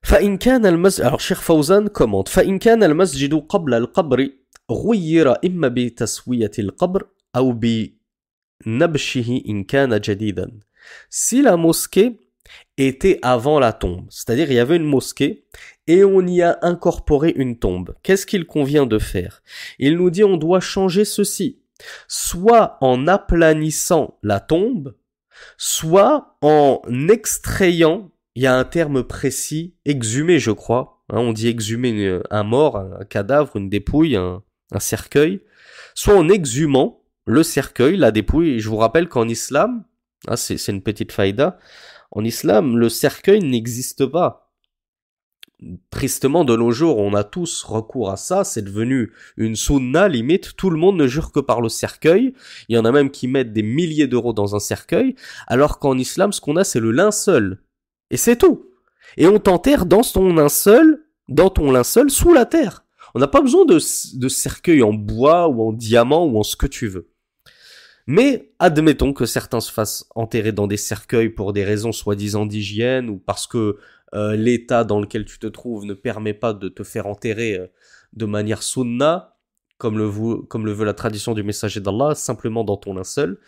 فإن كان المسجد alors Cheikh Fawzan commente فإن كان المسجد قبل القبر غير إما بتسوية القبر أو بنبشه إن كان جديدا. Si la mosquée était avant la tombe, c'est-à-dire il y avait une mosquée et on y a incorporé une tombe, qu'est-ce qu'il convient de faire? Il nous dit on doit changer ceci, soit en aplanissant la tombe, soit en extrayant, il y a un terme précis, exhumer je crois, on dit exhumer un mort, un cadavre, une dépouille, un cercueil, soit en exhumant le cercueil, la dépouille. Et je vous rappelle qu'en islam, c'est une petite faïda, en islam, le cercueil n'existe pas. Tristement, de nos jours, on a tous recours à ça, c'est devenu une sunna limite, tout le monde ne jure que par le cercueil, il y en a même qui mettent des milliers d'euros dans un cercueil, alors qu'en islam, ce qu'on a, c'est le linceul. Et c'est tout. Et on t'enterre dans ton linceul sous la terre. On n'a pas besoin de cercueil en bois ou en diamant ou en ce que tu veux. Mais admettons que certains se fassent enterrer dans des cercueils pour des raisons soi-disant d'hygiène ou parce que l'état dans lequel tu te trouves ne permet pas de te faire enterrer de manière sunna, comme le veut la tradition du messager d'Allah, simplement dans ton linceul.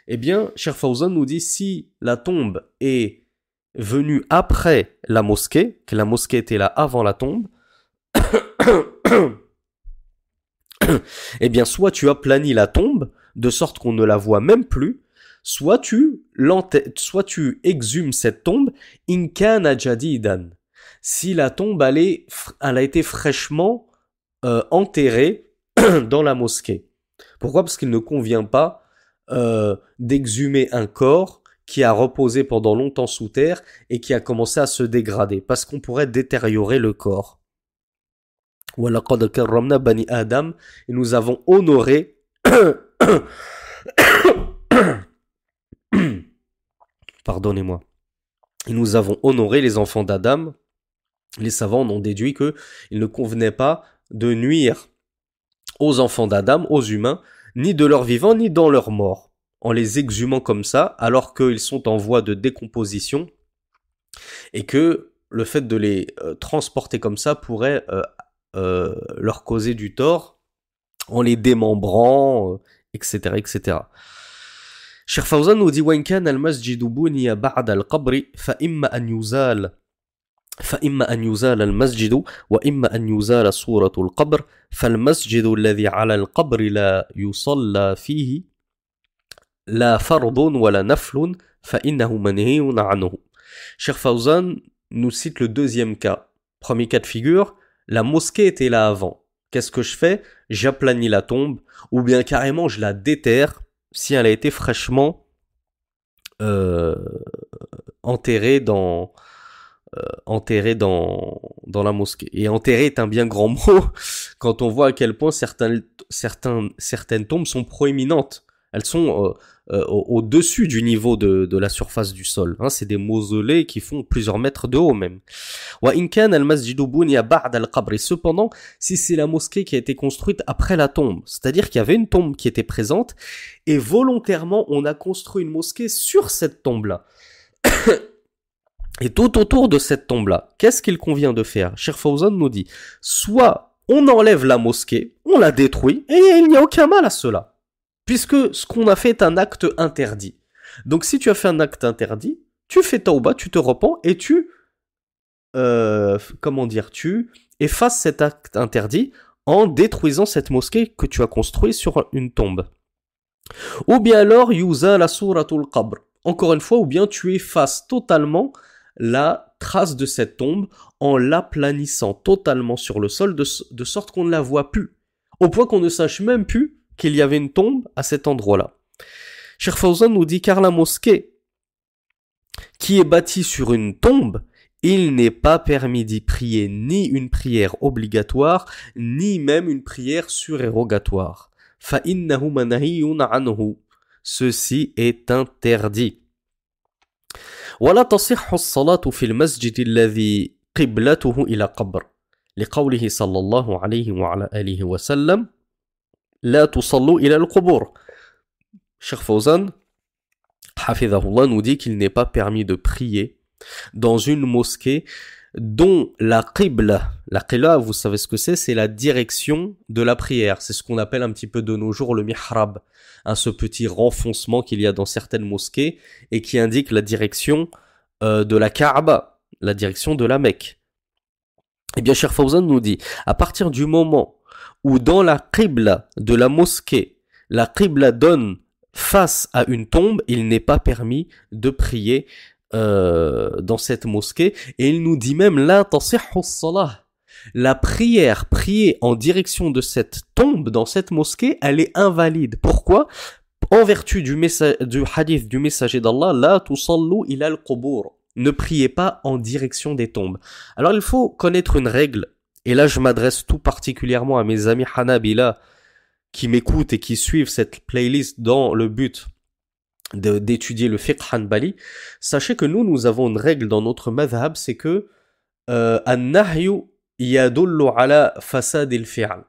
Eh bien, Cheikh Fawzan nous dit si la tombe est venue après la mosquée, que la mosquée était là avant la tombe, eh bien, soit tu aplanis la tombe, de sorte qu'on ne la voit même plus, soit tu exhumes cette tombe, in kana jadidan. Si la tombe, elle a été fraîchement enterrée dans la mosquée. Pourquoi? Parce qu'il ne convient pas d'exhumer un corps qui a reposé pendant longtemps sous terre et qui a commencé à se dégrader, parce qu'on pourrait détériorer le corps. وَلَقَدْ كَرَّمْنَا بَنِي آدَمَ, et nous avons honoré pardonnez-moi, et nous avons honoré les enfants d'Adam. Les savants en ont déduit que il ne convenait pas de nuire aux enfants d'Adam, aux humains, ni de leur vivant, ni dans leur mort, en les exhumant comme ça, alors qu'ils sont en voie de décomposition, et que le fait de les transporter comme ça pourrait leur causer du tort, en les démembrant, etc., etc. Cheikh Fawzan nous dit وَإِنْ كَانَ الْمَسْجِدُ بُنِيَ بَعْدَ الْقَبْرِ فَإِمَّا أن يزال المسجد وإما أن يزال صورة القبر فالمسجد الذي على القبر لا يصلى فيه لا فرض ولا نفل فإنه منهي عنه. Cheikh Fawzan nous cite le deuxième cas. Premier cas de figure, la mosquée était là avant. Qu'est-ce que je fais? J'aplanis la tombe, ou bien carrément je la déterre si elle a été fraîchement enterrée dans la mosquée. Et enterrer est un bien grand mot quand on voit à quel point certaines tombes sont proéminentes. Elles sont au-dessus du niveau de la surface du sol. Hein, c'est des mausolées qui font plusieurs mètres de haut même. وإن كان المسجد بني بعد القبر. Cependant, si c'est la mosquée qui a été construite après la tombe, c'est-à-dire qu'il y avait une tombe qui était présente et volontairement on a construit une mosquée sur cette tombe-là. Et tout autour de cette tombe-là, qu'est-ce qu'il convient de faire? Cheikh Fawzan nous dit, soit on enlève la mosquée, on la détruit, et il n'y a aucun mal à cela. Puisque ce qu'on a fait est un acte interdit. Donc si tu as fait un acte interdit, tu fais tauba, tu te repens, et tu effaces cet acte interdit en détruisant cette mosquée que tu as construite sur une tombe. Ou bien alors, yuza la suratul qabr. Encore une fois, ou bien tu effaces totalement la trace de cette tombe en l'aplanissant totalement sur le sol de sorte qu'on ne la voit plus. Au point qu'on ne sache même plus qu'il y avait une tombe à cet endroit-là. Cheikh Fawzan nous dit, car la mosquée qui est bâtie sur une tombe, il n'est pas permis d'y prier ni une prière obligatoire, ni même une prière surérogatoire. فَإِنَّهُ مَنَهِيٌّ عَنْهُ. Ceci est interdit. ولا تصح الصلاة في المسجد الذي قبلته إلى قبر لقوله صلى الله عليه وعلى آله وسلم لا تصلوا إلى القبور. Cheikh Fawzan, hafidhahullah, nous dit qu'il n'est pas permis de prier dans une mosquée dont la qibla, vous savez ce que c'est la direction de la prière. C'est ce qu'on appelle un petit peu de nos jours le mihrab, hein, ce petit renfoncement qu'il y a dans certaines mosquées et qui indique la direction de la Kaaba, la direction de la Mecque. Eh bien, Cheikh Fawzan nous dit, à partir du moment où dans la qibla de la mosquée, la qibla donne face à une tombe, il n'est pas permis de prier dans cette mosquée, et il nous dit même la tasihhu salah, la prière priée en direction de cette tombe dans cette mosquée, elle est invalide. Pourquoi? En vertu du hadith du messager d'Allah, la tusallu ila al-qubur, ne priez pas en direction des tombes. Alors il faut connaître une règle, et là je m'adresse tout particulièrement à mes amis Hanabila qui m'écoutent et qui suivent cette playlist dans le but d'étudier le fiqh hanbali. Sachez que nous avons une règle dans notre madhab, c'est que an-nahyu yadullu ala fasad al-fi'l.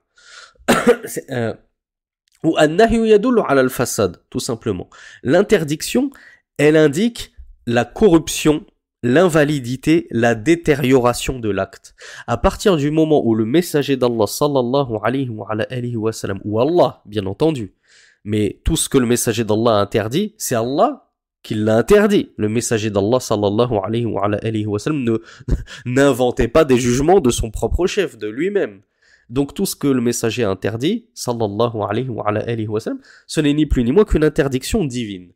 Ou an-nahyu yadullu ala al-fasad, tout simplement. L'interdiction, elle indique la corruption, l'invalidité, la détérioration de l'acte. À partir du moment où le messager d'Allah sallallahu alayhi wa sallam, ou Allah, bien entendu, mais tout ce que le messager d'Allah a interdit, c'est Allah qui l'a interdit. Le messager d'Allah sallallahu alayhi wa sallam n'inventait pas des jugements de son propre chef, de lui-même. Donc tout ce que le messager a interdit, sallallahu alayhi wa sallam, ce n'est ni plus ni moins qu'une interdiction divine.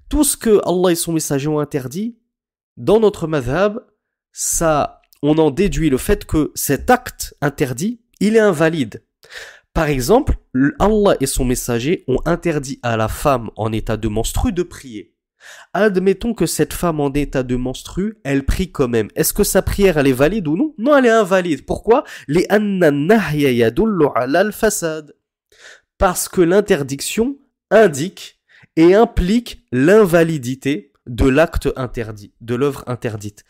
Tout ce que Allah et son messager ont interdit, dans notre madhab, ça, on en déduit le fait que cet acte interdit, il est invalide. Par exemple, Allah et son messager ont interdit à la femme en état de menstru de prier. Admettons que cette femme en état de menstru, elle prie quand même. Est-ce que sa prière, elle est valide ou non? Non, elle est invalide. Pourquoi? Parce que l'interdiction indique et implique l'invalidité de l'acte interdit, de l'œuvre interdite.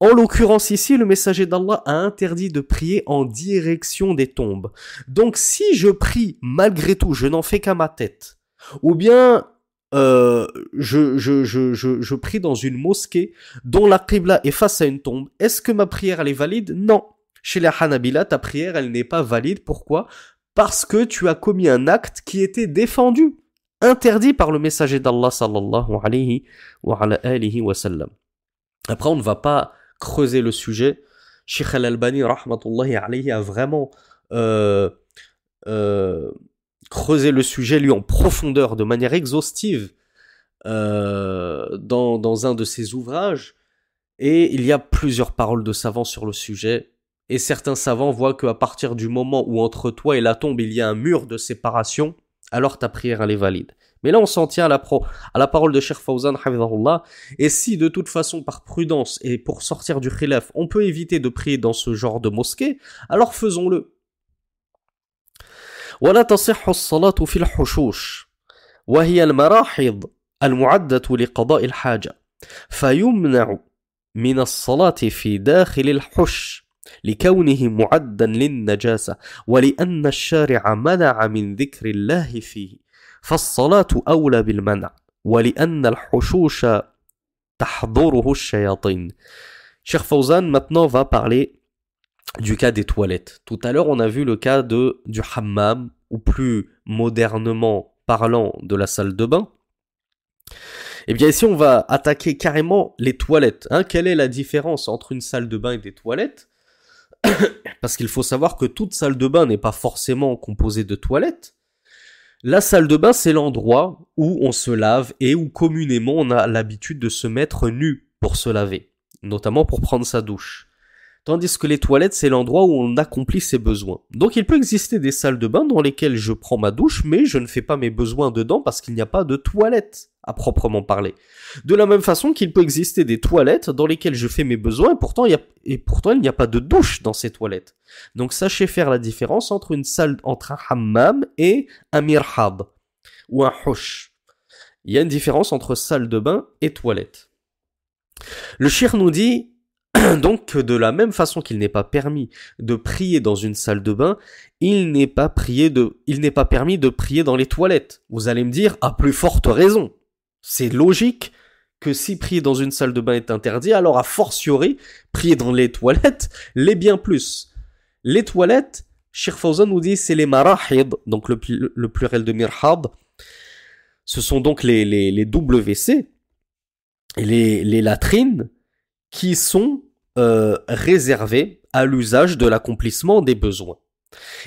En l'occurrence ici, le messager d'Allah a interdit de prier en direction des tombes. Donc si je prie malgré tout, je n'en fais qu'à ma tête, ou bien je prie dans une mosquée dont la qibla est face à une tombe, est-ce que ma prière elle est valide? Non. Chez les Hanabila, ta prière elle n'est pas valide. Pourquoi? Parce que tu as commis un acte qui était défendu, interdit par le messager d'Allah sallallahu alayhi wa sallam. Après, on ne va pas creuser le sujet. Cheikh Al-Albani rahmatullahi alayhi a vraiment creusé le sujet lui en profondeur de manière exhaustive dans un de ses ouvrages, et il y a plusieurs paroles de savants sur le sujet, et certains savants voient qu'à partir du moment où entre toi et la tombe il y a un mur de séparation, alors ta prière elle est valide. Mais là, on s'en tient à la parole de Cheikh Fawzan, hafidhahullah. Et si, de toute façon, par prudence et pour sortir du khilaf, on peut éviter de prier dans ce genre de mosquée, alors faisons-le. وَلَا تَصِحُّ الصَّلَاةُ فِي الْحُشُوشِ. وهي المراحض المعدة لقضاء الحاجة فيمنع من الصلاة في داخل الحش لكونه معدا للنجاسة ولأن الشارع منع من ذكر الله فيه فالصلاة أولى بالمنع ولأن الحشوش تحضره الشياطين. Cheikh Fawzan maintenant va parler du cas des toilettes. Tout à l'heure, on a vu le cas du hammam, ou plus modernement parlant de la salle de bain. Et bien ici, on va attaquer carrément les toilettes. Quelle est la différence entre une salle de bain et des toilettes? Parce qu'il faut savoir que toute salle de bain n'est pas forcément composée de toilettes. La salle de bain, c'est l'endroit où on se lave et où communément on a l'habitude de se mettre nu pour se laver, notamment pour prendre sa douche. Tandis que les toilettes, c'est l'endroit où on accomplit ses besoins. Donc il peut exister des salles de bain dans lesquelles je prends ma douche, mais je ne fais pas mes besoins dedans parce qu'il n'y a pas de toilettes à proprement parler. De la même façon qu'il peut exister des toilettes dans lesquelles je fais mes besoins et pourtant il n'y a pas de douche dans ces toilettes. Donc sachez faire la différence entre entre un hammam et un mirhab ou un hush. Il y a une différence entre salle de bain et toilette. Le cheikh nous dit donc que de la même façon qu'il n'est pas permis de prier dans une salle de bain, il n'est pas permis de prier dans les toilettes. Vous allez me dire, à plus forte raison. C'est logique que si prier dans une salle de bain est interdit, alors a fortiori, prier dans les toilettes l'est bien plus. Les toilettes, Cheikh Fawzan nous dit, c'est les marahid, donc le pluriel de mirhad. Ce sont donc les WC et les latrines qui sont réservées à l'usage de l'accomplissement des besoins.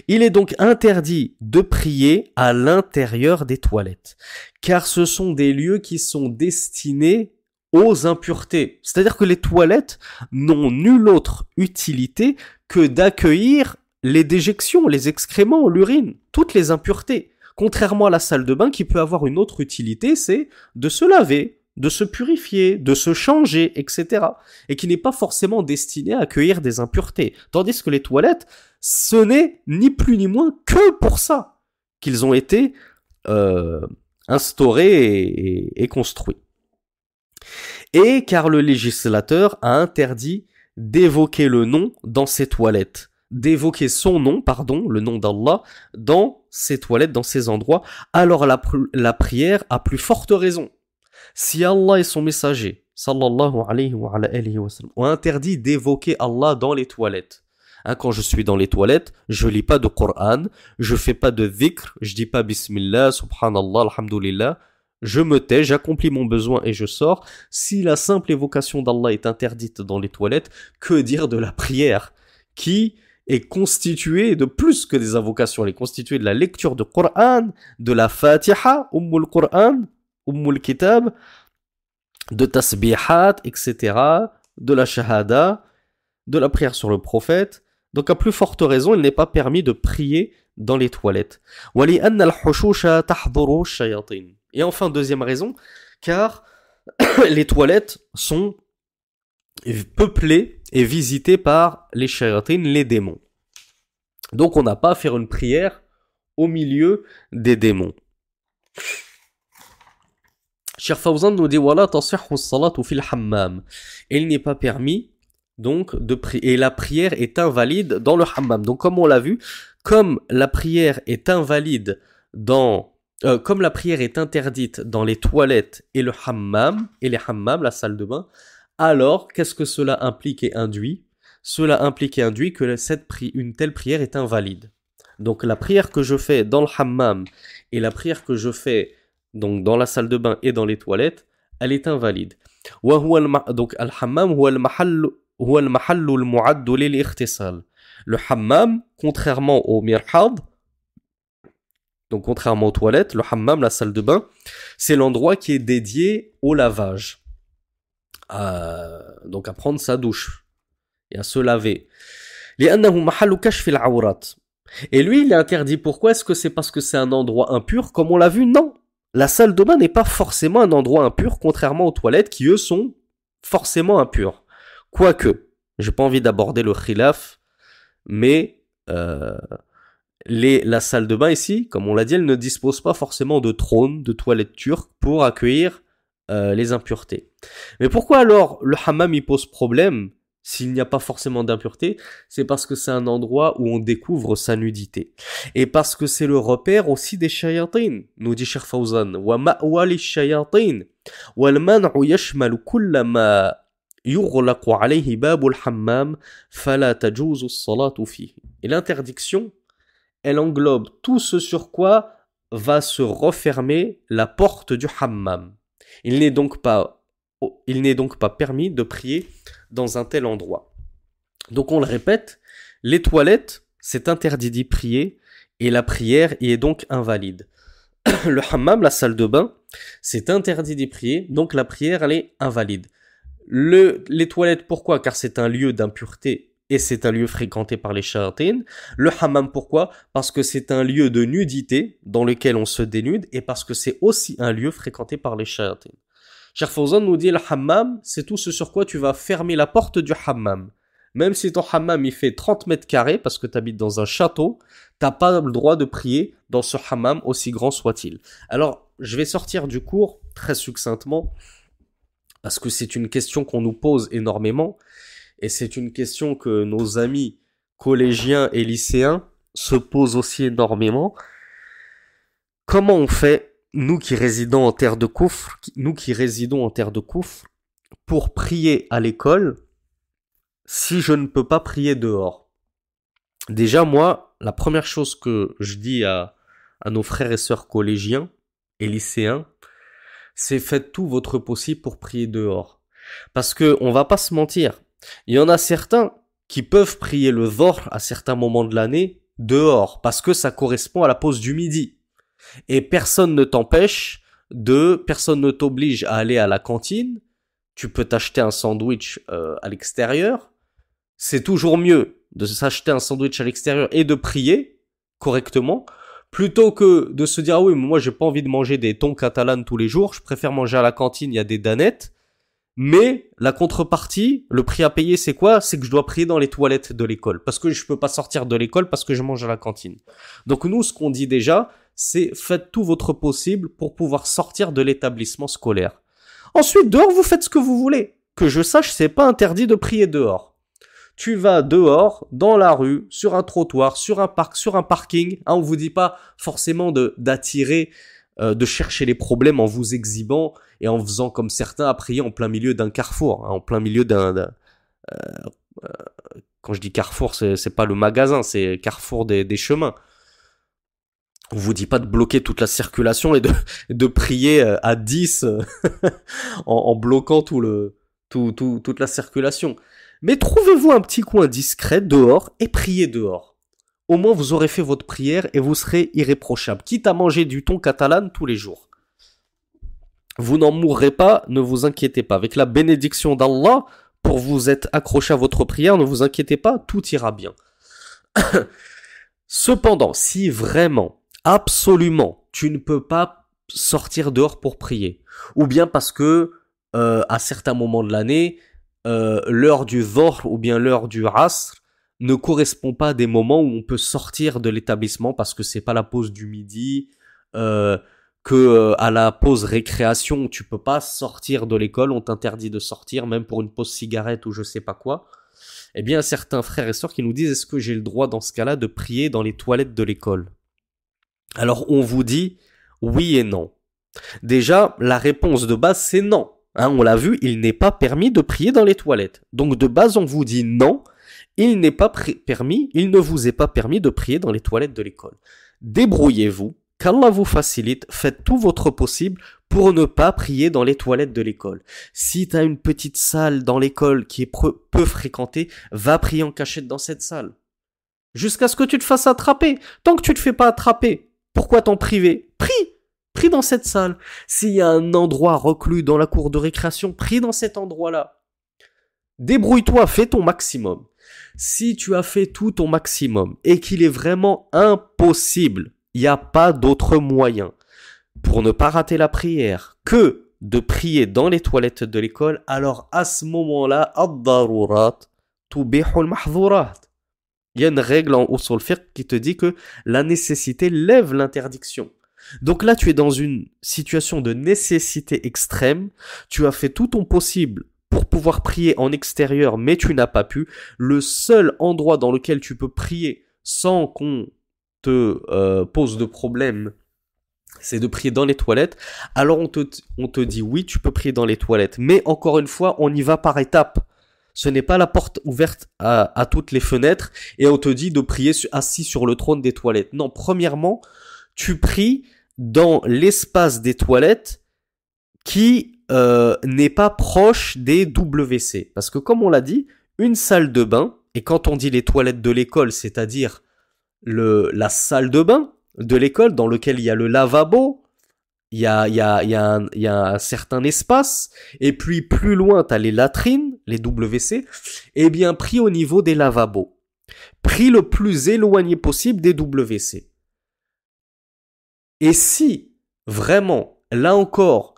Il est donc interdit de prier à l'intérieur des toilettes, car ce sont des lieux qui sont destinés aux impuretés. C'est-à-dire que les toilettes n'ont nulle autre utilité que d'accueillir les déjections, les excréments, l'urine, toutes les impuretés. Contrairement à la salle de bain qui peut avoir une autre utilité, c'est de se laver, de se purifier, de se changer, etc. Et qui n'est pas forcément destiné à accueillir des impuretés. Tandis que les toilettes, ce n'est ni plus ni moins que pour ça qu'ils ont été instaurés et construits. Et car le législateur a interdit d'évoquer le nom dans ces toilettes, d'évoquer son nom, le nom d'Allah, dans ces toilettes, dans ces endroits, alors la prière a plus forte raison. Si Allah et son messager, sallallahu alayhi wa sallam, ont interdit d'évoquer Allah dans les toilettes, quand je suis dans les toilettes, je lis pas de Coran, je fais pas de dhikr, je dis pas Bismillah, Subhanallah, Alhamdulillah, je me tais, j'accomplis mon besoin et je sors. Si la simple évocation d'Allah est interdite dans les toilettes, que dire de la prière qui est constituée de plus que des invocations, elle est constituée de la lecture de Coran, de la Fatiha, Ummul Quran, Ummul Kitab, de tasbihat, etc., de la shahada, de la prière sur le prophète. Donc à plus forte raison, il n'est pas permis de prier dans les toilettes. Et enfin, deuxième raison, car les toilettes sont peuplées et visitées par les shayatin, les démons. Donc on n'a pas à faire une prière au milieu des démons. Cheikh Fawzan nous dit Wala tasihhu salatu fil hammam. Il n'est pas permis donc de prier, et la prière est invalide dans le hammam. Donc comme on l'a vu, comme la prière est invalide comme la prière est interdite dans les toilettes et le hammam, et les hammams, la salle de bain, alors qu'est-ce que cela implique et induit? Cela implique et induit que une telle prière est invalide. Donc la prière que je fais dans le hammam et la prière que je fais donc dans la salle de bain et dans les toilettes, elle est invalide. Donc al-hammam huwa al-mahallu al-mu'addu lil-ightisal. Le hammam, contrairement au mirhad, donc contrairement aux toilettes, le hammam, la salle de bain, c'est l'endroit qui est dédié au lavage. Donc à prendre sa douche et à se laver. لأنه محل كشف العورات. Et lui, il est interdit. Pourquoi? Est-ce que c'est parce que c'est un endroit impur? Comme on l'a vu, non. La salle de bain n'est pas forcément un endroit impur, contrairement aux toilettes qui, eux, sont forcément impurs. Quoique, j'ai pas envie d'aborder le khilaf, mais La salle de bain ici, comme on l'a dit, elle ne dispose pas forcément de trône, de toilettes turques pour accueillir les impuretés. Mais pourquoi alors le hammam y pose problème s'il n'y a pas forcément d'impureté? C'est parce que c'est un endroit où on découvre sa nudité. Et parce que c'est le repère aussi des shayatin, nous dit Cheikh Fawzan. Wa ma'wa li shayatin, wal man'u yashmalu kulla ma yughlaqu alayhi babul hammam, fala tajuzu as-salatu fihi. Et l'interdiction, elle englobe tout ce sur quoi va se refermer la porte du hammam. Il n'est donc pas permis de prier dans un tel endroit. Donc on le répète, les toilettes, c'est interdit d'y prier et la prière y est donc invalide. Le hammam, la salle de bain, c'est interdit d'y prier, donc la prière, elle est invalide. Les toilettes, pourquoi? Car c'est un lieu d'impureté et c'est un lieu fréquenté par les shayatin. Le hammam, pourquoi? Parce que c'est un lieu de nudité dans lequel on se dénude et parce que c'est aussi un lieu fréquenté par les shayatin. Cheikh Fawzan nous dit le hammam, c'est tout ce sur quoi tu vas fermer la porte du hammam. Même si ton hammam il fait 30 mètres carrés parce que tu habites dans un château, t'as pas le droit de prier dans ce hammam aussi grand soit-il. Alors, je vais sortir du cours très succinctement parce que c'est une question qu'on nous pose énormément. Et c'est une question que nos amis collégiens et lycéens se posent aussi énormément. Comment on fait, nous qui résidons en terre de Koufr, pour prier à l'école, si je ne peux pas prier dehors? Déjà, moi, la première chose que je dis à nos frères et sœurs collégiens et lycéens, c'est faites tout votre possible pour prier dehors. Parce que, on va pas se mentir, il y en a certains qui peuvent prier le Dhuhr à certains moments de l'année dehors parce que ça correspond à la pause du midi. Et personne ne t'oblige à aller à la cantine. Tu peux t'acheter un sandwich à l'extérieur. C'est toujours mieux de s'acheter un sandwich à l'extérieur et de prier correctement plutôt que de se dire ah oui mais moi j'ai pas envie de manger des thons catalanes tous les jours. Je préfère manger à la cantine, il y a des danettes. Mais la contrepartie, le prix à payer, c'est quoi? C'est que je dois prier dans les toilettes de l'école. Parce que je peux pas sortir de l'école parce que je mange à la cantine. Donc nous, ce qu'on dit déjà, c'est faites tout votre possible pour pouvoir sortir de l'établissement scolaire. Ensuite, dehors, vous faites ce que vous voulez. Que je sache, c'est pas interdit de prier dehors. Tu vas dehors, dans la rue, sur un trottoir, sur un parc, sur un parking. On vous dit pas forcément d'attirer, de chercher les problèmes en vous exhibant et en faisant comme certains à prier en plein milieu d'un carrefour, en plein milieu quand je dis carrefour, c'est pas le magasin, c'est carrefour des chemins. On vous dit pas de bloquer toute la circulation et de prier à 10 en bloquant toute la circulation. Mais trouvez-vous un petit coin discret dehors et priez dehors. Au moins vous aurez fait votre prière et vous serez irréprochable, quitte à manger du thon catalane tous les jours. Vous n'en mourrez pas, ne vous inquiétez pas. Avec la bénédiction d'Allah, pour vous être accroché à votre prière, ne vous inquiétez pas, tout ira bien. Cependant, si vraiment, absolument, tu ne peux pas sortir dehors pour prier, ou bien parce que à certains moments de l'année, l'heure du Dhuhr ou bien l'heure du Asr ne correspond pas à des moments où on peut sortir de l'établissement parce que c'est pas la pause du midi, à la pause récréation, tu peux pas sortir de l'école, on t'interdit de sortir, même pour une pause cigarette ou je sais pas quoi. Eh bien, certains frères et sœurs qui nous disent, est-ce que j'ai le droit dans ce cas-là de prier dans les toilettes de l'école? Alors, on vous dit oui et non. Déjà, la réponse de base, c'est non. On l'a vu, il n'est pas permis de prier dans les toilettes. Donc, de base, on vous dit non, il ne vous est pas permis de prier dans les toilettes de l'école. Débrouillez-vous. Qu'Allah vous facilite, faites tout votre possible pour ne pas prier dans les toilettes de l'école. Si tu as une petite salle dans l'école qui est peu fréquentée, va prier en cachette dans cette salle. Jusqu'à ce que tu te fasses attraper. Tant que tu te fais pas attraper, pourquoi t'en priver? Prie dans cette salle. S'il y a un endroit reclus dans la cour de récréation, prie dans cet endroit-là. Débrouille-toi, fais ton maximum. Si tu as fait tout ton maximum et qu'il est vraiment impossible, il n'y a pas d'autre moyen pour ne pas rater la prière que de prier dans les toilettes de l'école, alors à ce moment-là, ad-darurat tubihul mahdhurat. Il y a une règle en usul fiqh qui te dit que la nécessité lève l'interdiction. Donc là, tu es dans une situation de nécessité extrême. Tu as fait tout ton possible pour pouvoir prier en extérieur, mais tu n'as pas pu. Le seul endroit dans lequel tu peux prier sans qu'on te pose de problème, c'est de prier dans les toilettes. Alors on te dit oui, tu peux prier dans les toilettes. Mais encore une fois, on y va par étapes. Ce n'est pas la porte ouverte à toutes les fenêtres et on te dit de prier assis sur le trône des toilettes. Non, premièrement, tu pries dans l'espace des toilettes qui n'est pas proche des WC. Parce que comme on l'a dit, une salle de bain, et quand on dit les toilettes de l'école, c'est-à-dire la salle de bain de l'école dans lequel il y a le lavabo, il y a un certain espace, et puis plus loin, tu as les latrines, les WC, et bien pris au niveau des lavabos. Pris le plus éloigné possible des WC. Et si, vraiment, là encore,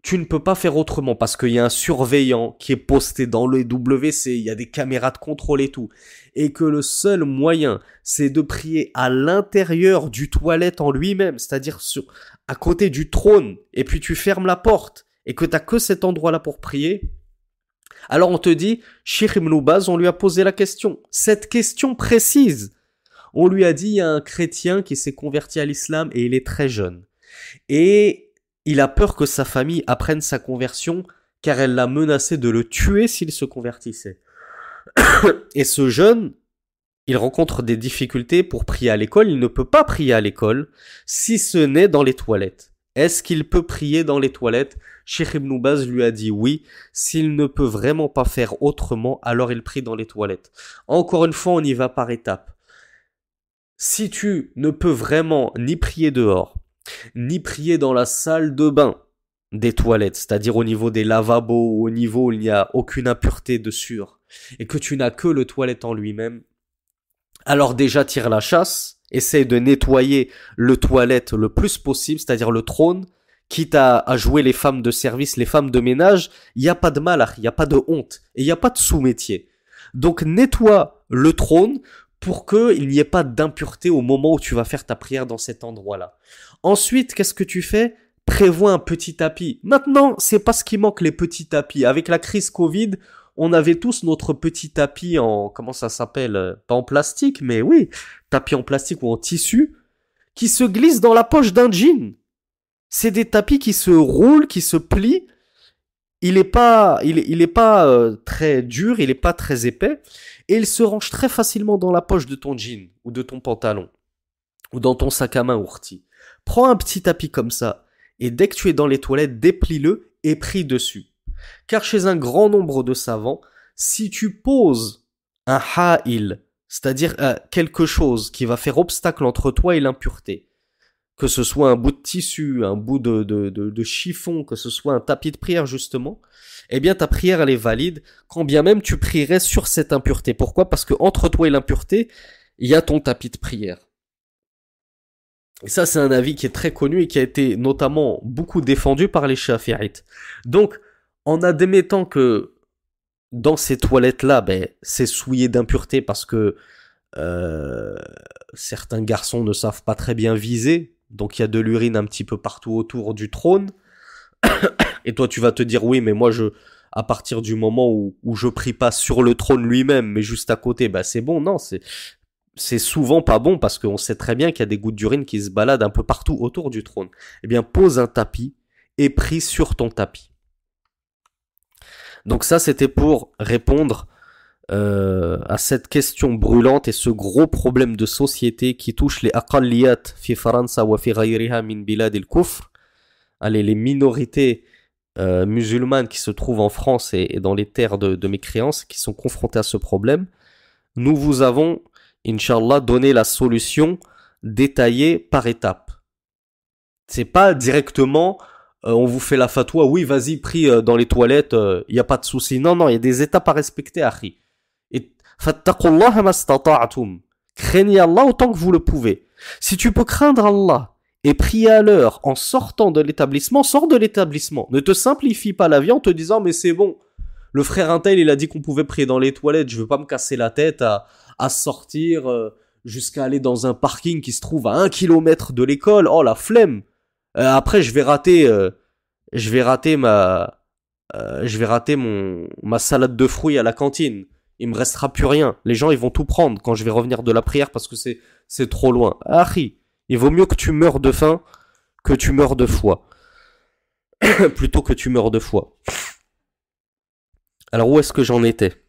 tu ne peux pas faire autrement parce qu'il y a un surveillant qui est posté dans le WC, il y a des caméras de contrôle et tout, et que le seul moyen, c'est de prier à l'intérieur du toilette en lui-même, c'est-à-dire à côté du trône, et puis tu fermes la porte, et que t'as que cet endroit-là pour prier, alors on te dit, Cheikh Ibn Baz, on lui a posé la question, cette question précise. On lui a dit, il y a un chrétien qui s'est converti à l'islam et il est très jeune. Et il a peur que sa famille apprenne sa conversion car elle l'a menacé de le tuer s'il se convertissait. Et ce jeune, il rencontre des difficultés pour prier à l'école. Il ne peut pas prier à l'école si ce n'est dans les toilettes. Est-ce qu'il peut prier dans les toilettes? Cheikh Ibn Baz lui a dit oui. S'il ne peut vraiment pas faire autrement, alors il prie dans les toilettes. Encore une fois, on y va par étapes. Si tu ne peux vraiment ni prier dehors, ni prier dans la salle de bain des toilettes, c'est-à-dire au niveau des lavabos, au niveau où il n'y a aucune impureté dessus, et que tu n'as que le toilette en lui-même, alors déjà tire la chasse, essaye de nettoyer le toilette le plus possible, c'est-à-dire le trône, quitte à jouer les femmes de service, les femmes de ménage, il n'y a pas de mal, il n'y a pas de honte, et il n'y a pas de sous-métier. Donc nettoie le trône, pour qu'il n'y ait pas d'impureté au moment où tu vas faire ta prière dans cet endroit-là. Ensuite, qu'est-ce que tu fais? Prévois un petit tapis. Maintenant, c'est pas ce qui manque, les petits tapis. Avec la crise Covid, on avait tous notre petit tapis en, comment ça s'appelle? Pas en plastique, mais oui, tapis en plastique ou en tissu, qui se glisse dans la poche d'un jean. C'est des tapis qui se roulent, qui se plient. Il est pas très dur, il est pas très épais, et il se range très facilement dans la poche de ton jean, ou de ton pantalon, ou dans ton sac à main ourti. Prends un petit tapis comme ça, et dès que tu es dans les toilettes, déplie-le et prie dessus. Car chez un grand nombre de savants, si tu poses un ha'il, c'est-à-dire quelque chose qui va faire obstacle entre toi et l'impureté, que ce soit un bout de tissu, un bout de chiffon, que ce soit un tapis de prière justement, eh bien ta prière elle est valide, quand bien même tu prierais sur cette impureté. Pourquoi? Parce que entre toi et l'impureté, il y a ton tapis de prière. Et ça c'est un avis qui est très connu et qui a été notamment beaucoup défendu par les chafi'ites. Donc, en admettant que dans ces toilettes-là, c'est souillé d'impureté parce que certains garçons ne savent pas très bien viser, donc il y a de l'urine un petit peu partout autour du trône, et toi tu vas te dire oui mais moi à partir du moment où je prie pas sur le trône lui-même mais juste à côté, c'est bon. Non, c'est souvent pas bon parce qu'on sait très bien qu'il y a des gouttes d'urine qui se baladent un peu partout autour du trône. Eh bien pose un tapis et prie sur ton tapis. Donc ça c'était pour répondre à cette question brûlante et ce gros problème de société qui touche les aqalliyat fi Faransa wa fi ghayriha min bilad al-kufr, les minorités musulmanes qui se trouvent en France et dans les terres de mécréance qui sont confrontées à ce problème. Nous vous avons, Inch'Allah, donné la solution détaillée par étapes. C'est pas directement on vous fait la fatwa, oui vas-y prie dans les toilettes, il n'y a pas de souci. Non, il y a des étapes à respecter, akhi. Et fattaqullaha mastata'tum. Craignez Allah autant que vous le pouvez. Si tu peux craindre Allah et prier à l'heure en sortant de l'établissement, sors de l'établissement. Ne te simplifie pas la vie en te disant mais c'est bon, Le frère Intel, il a dit qu'on pouvait prier dans les toilettes. Je veux pas me casser la tête à sortir jusqu'à aller dans un parking qui se trouve à 1 kilomètre de l'école. Oh, la flemme. Après, je vais rater ma salade de fruits à la cantine. Il me restera plus rien. Les gens, ils vont tout prendre quand je vais revenir de la prière parce que c'est trop loin. Ahi, il vaut mieux que tu meurs de faim que tu meurs de foi. Plutôt que tu meurs de foi. Alors, où est-ce que j'en étais?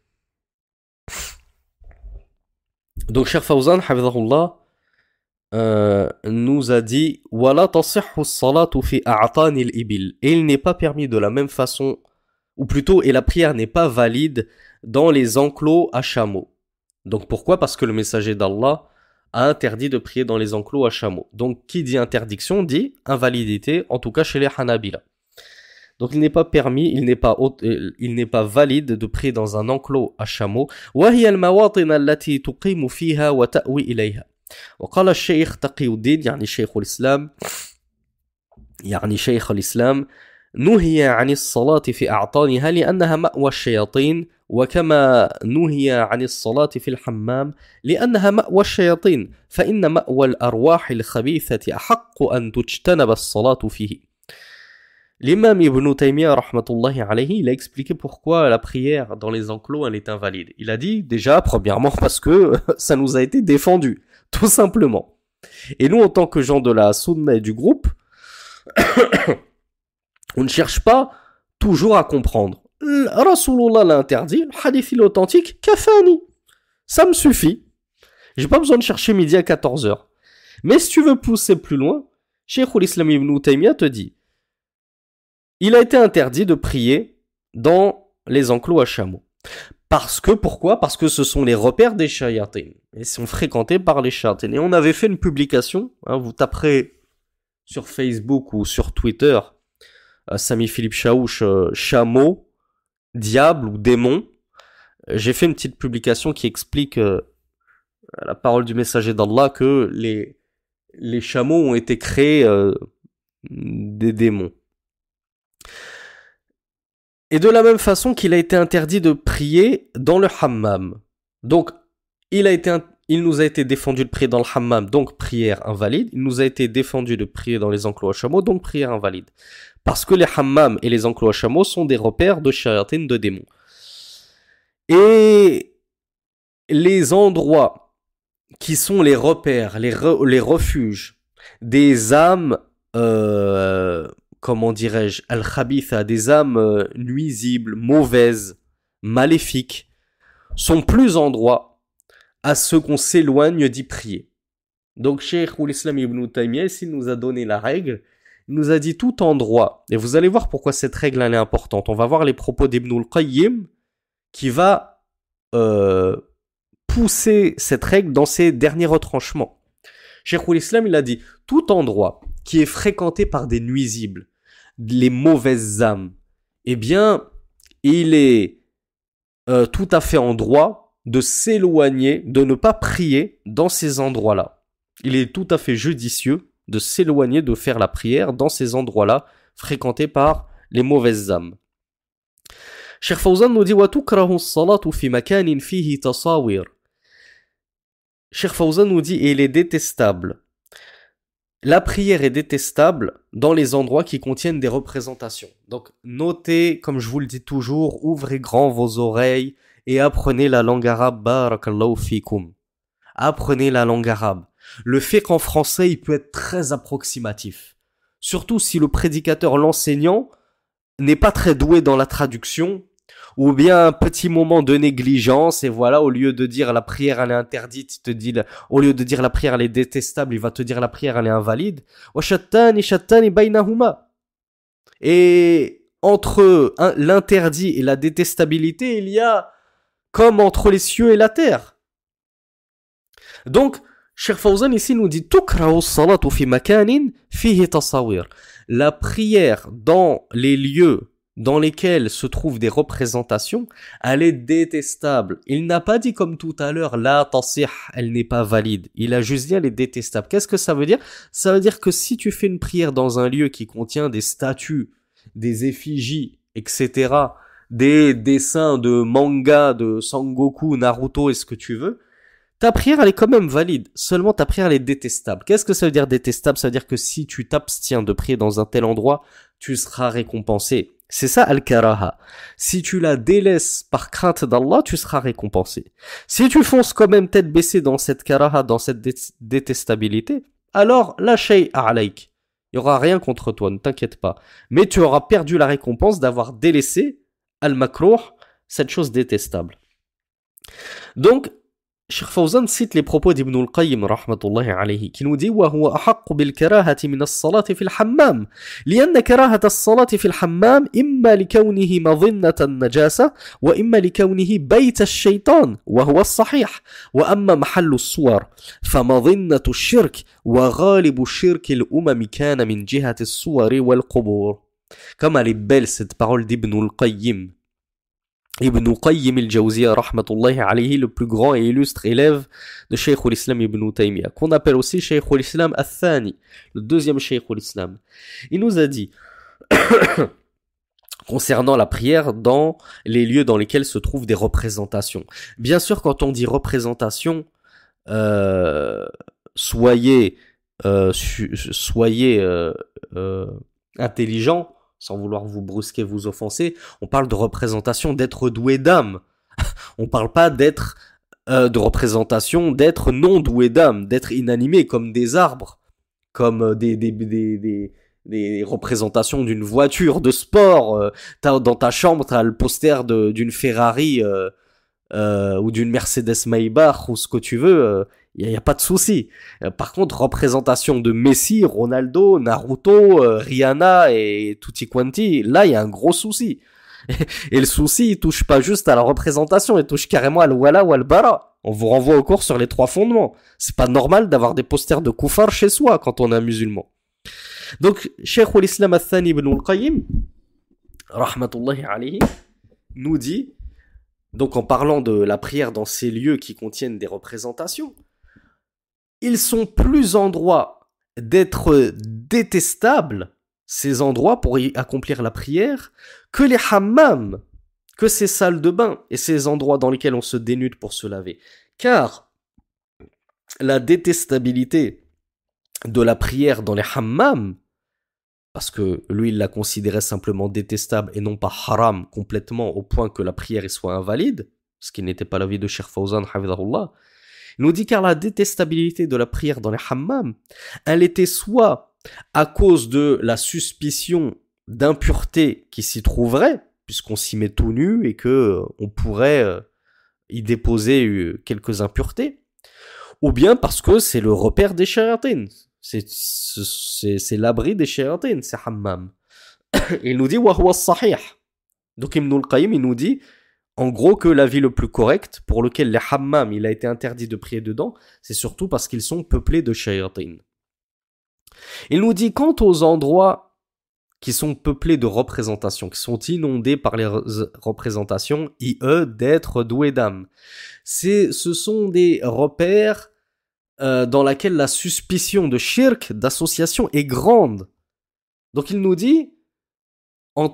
Donc, Cheikh Fawzan, hafidhahullah, nous a dit Wala tasihhu as-salatu fi a'tani al-ibil. Et il n'est pas permis de la même façon, ou plutôt, et la prière n'est pas valide dans les enclos à chameaux. Donc pourquoi? Parce que le messager d'Allah a interdit de prier dans les enclos à chameaux. Donc qui dit interdiction dit invalidité, en tout cas chez les Hanabila. Donc il n'est pas permis, il n'est pas valide de prier dans un enclos à chameaux. وهي المواطن التي تقيم فيها وتأوي إليها. وقال الشيخ تقي الدين يعني شيخ الإسلام نهي عن الصلاة في أعطانها لأنها مأوى الشياطين وكما نهي عن الصلاة في الحمام لأنها مأوى الشياطين فإن مأوى الأرواح الخبيثة أحق أن تجتنب الصلاة فيه. L'imam Ibn Taymiyyah rahmatullahi alayhi, il a expliqué pourquoi la prière dans les enclos elle est invalide. Il a dit déjà premièrement parce que ça nous a été défendu, tout simplement. Et nous en tant que gens de la sunna et du groupe, on ne cherche pas toujours à comprendre. Rasulullah l'a interdit, le hadith il est authentique, kafani. Ça me suffit. J'ai pas besoin de chercher midi à 14h. Mais si tu veux pousser plus loin, Sheikhul Islam Ibn Taymiyyah te dit il a été interdit de prier dans les enclos à chameaux. Pourquoi? Parce que ce sont les repères des shayatines. Ils sont fréquentés par les shayatines. Et on avait fait une publication, vous taperez sur Facebook ou sur Twitter, Sami Philippe Chaouch, chameau, diable ou démon. J'ai fait une petite publication qui explique la parole du messager d'Allah que les chameaux ont été créés des démons. Et de la même façon qu'il a été interdit de prier dans le hammam. Donc, il nous a été défendu de prier dans le hammam, donc prière invalide. Il nous a été défendu de prier dans les enclos à chameaux, donc prière invalide. Parce que les hammams et les enclos à chameaux sont des repères de shayatin, de démons. Et les endroits qui sont les repères, les refuges des âmes, comment dirais-je, al-khabitha, des âmes nuisibles, mauvaises, maléfiques, sont plus endroits à ce qu'on s'éloigne d'y prier. Donc, Sheikhul Islam Ibn Taymiyyah, il nous a donné la règle, il nous a dit tout endroit, et vous allez voir pourquoi cette règle elle est importante. On va voir les propos d'Ibn al-Qayyim qui va pousser cette règle dans ses derniers retranchements. Sheikhul Islam, il a dit tout endroit qui est fréquenté par des nuisibles, les mauvaises âmes, eh bien, il est tout à fait en droit de s'éloigner, de ne pas prier dans ces endroits-là. Il est tout à fait judicieux de s'éloigner de faire la prière dans ces endroits-là, fréquentés par les mauvaises âmes. Cheikh Fawzan nous dit وَتُكْرَهُ الصَّلَاةُ فِي مَكَانٍ فِيهِ تَصَاوِيرٌ. Cheikh Fawzan nous dit et il est détestable. La prière est détestable dans les endroits qui contiennent des représentations. Donc notez, comme je vous le dis toujours, ouvrez grand vos oreilles et apprenez la langue arabe. Barakallahu fikum. Apprenez la langue arabe. Le fait qu'en français, il peut être très approximatif. Surtout si le prédicateur, l'enseignant, n'est pas très doué dans la traduction, ou bien un petit moment de négligence, et voilà, au lieu de dire la prière elle est interdite, il te dit, au lieu de dire la prière elle est détestable, il va te dire la prière elle est invalide. Et entre l'interdit et la détestabilité, il y a comme entre les cieux et la terre. Donc, Cheikh Fawzan ici nous dit tukrahu salatu fi makanin fihi tasawir. La prière dans les lieux dans lesquels se trouvent des représentations, elle est détestable. Il n'a pas dit comme tout à l'heure, la tasih, elle n'est pas valide. Il a juste dit elle est détestable. Qu'est-ce que ça veut dire? Ça veut dire que si tu fais une prière dans un lieu qui contient des statues, des effigies, etc., des dessins de manga de Sangoku, Naruto et ce que tu veux, ta prière, elle est quand même valide. Seulement, ta prière, elle est détestable. Qu'est-ce que ça veut dire détestable? Ça veut dire que si tu t'abstiens de prier dans un tel endroit, tu seras récompensé. C'est ça, al-karaha. Si tu la délaisses par crainte d'Allah, tu seras récompensé. Si tu fonces quand même tête baissée dans cette karaha, dans cette détestabilité, alors, la shay a'alaik. Il y aura rien contre toi, ne t'inquiète pas. Mais tu auras perdu la récompense d'avoir délaissé al-makrouh, cette chose détestable. Donc, Cheikh Fawzan cite les propos d'Ibn al-Qayyim rahmatullahi alayhi qui nous dit وهو أحق بالكراهة من الصلاة في الحمام لأن كراهة الصلاة في الحمام إما لكونه مظنة النجاسة وإما لكونه بيت الشيطان وهو الصحيح وأما محل الصور فمظنة الشرك وغالب الشرك الأمم كان من جهة الصور والقبور. Comme elle est belle cette parole d'Ibn al-Qayyim. Ibn Qayyim al-Jawziyya rahmatullahi alayhi, le plus grand et illustre élève de Shaykh al-Islam Ibn Taymiyyah, qu'on appelle aussi Shaykh al-Islam al-Thani, le deuxième Shaykh al-Islam. Il nous a dit, concernant la prière dans les lieux dans lesquels se trouvent des représentations. Bien sûr, quand on dit représentation, soyez intelligents, sans vouloir vous brusquer, vous offenser, on parle de représentation d'être doué d'âme. On parle pas d'être de représentation d'être non doué d'âme, d'être inanimé comme des arbres, comme des représentations d'une voiture de sport. Dans ta chambre, t'as le poster d'une Ferrari ou d'une Mercedes Maybach ou ce que tu veux. Y a pas de souci. Par contre, représentation de Messi, Ronaldo, Naruto, Rihanna et tutti quanti, là il y a un gros souci. Et le souci, il touche pas juste à la représentation, il touche carrément à l'wala ou à l'bara. On vous renvoie au cours sur les 3 fondements. C'est pas normal d'avoir des posters de koufar chez soi quand on est un musulman. Donc, Cheikh al-Islam al-Thani ibn al-Qayyim, rahmatullahi alayhi, nous dit, donc en parlant de la prière dans ces lieux qui contiennent des représentations, ils sont plus en droit d'être détestables, ces endroits pour y accomplir la prière, que les hammams, que ces salles de bain et ces endroits dans lesquels on se dénude pour se laver. Car la détestabilité de la prière dans les hammams, parce que lui il la considérait simplement détestable et non pas haram complètement au point que la prière y soit invalide, ce qui n'était pas l'avis de Cheikh Fawzan hafidhahullah, il nous dit car la détestabilité de la prière dans les hammams, elle était soit à cause de la suspicion d'impureté qui s'y trouverait, puisqu'on s'y met tout nu et que on pourrait y déposer quelques impuretés, ou bien parce que c'est le repère des shayatins, c'est l'abri des shayatins, c'est hammam. Il nous dit wa huwa sahih. Donc Ibn al-Qayyim il nous dit en gros que l'avis le plus correct pour lequel les hammams il a été interdit de prier dedans, c'est surtout parce qu'ils sont peuplés de shayatins. Il nous dit quant aux endroits qui sont peuplés de représentations, qui sont inondés par les représentations, d'être doués d'âme. Ce sont des repères dans lesquels la suspicion de shirk, d'association est grande. Donc il nous dit, en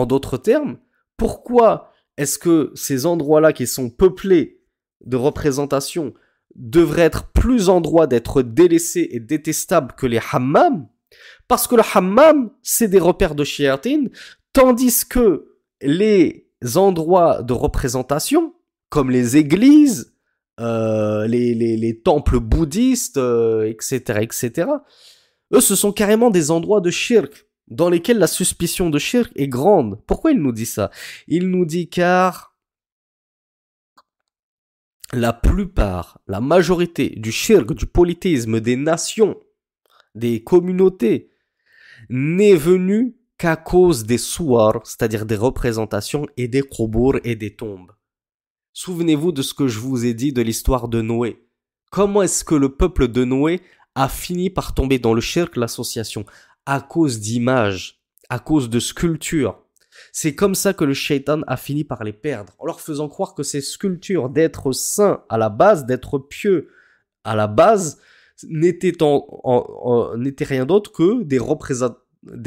d'autres termes, pourquoi est-ce que ces endroits-là qui sont peuplés de représentations devraient être plus en droit d'être délaissés et détestables que les hammams? Parce que le hammam, c'est des repères de shayatin, tandis que les endroits de représentation, comme les églises, les temples bouddhistes, etc., eux, ce sont carrément des endroits de shirk, dans lesquels la suspicion de shirk est grande. Pourquoi il nous dit ça? Il nous dit car la majorité du shirk, du polythéisme des nations, des communautés, n'est venue qu'à cause des suwar, c'est-à-dire des représentations, et des qubur et des tombes. Souvenez-vous de ce que je vous ai dit de l'histoire de Noé. Comment est-ce que le peuple de Noé a fini par tomber dans le shirk, l'association? À cause d'images, à cause de sculptures. C'est comme ça que le shaitan a fini par les perdre, en leur faisant croire que ces sculptures d'être saints à la base, d'être pieux à la base, n'étaient rien d'autre que des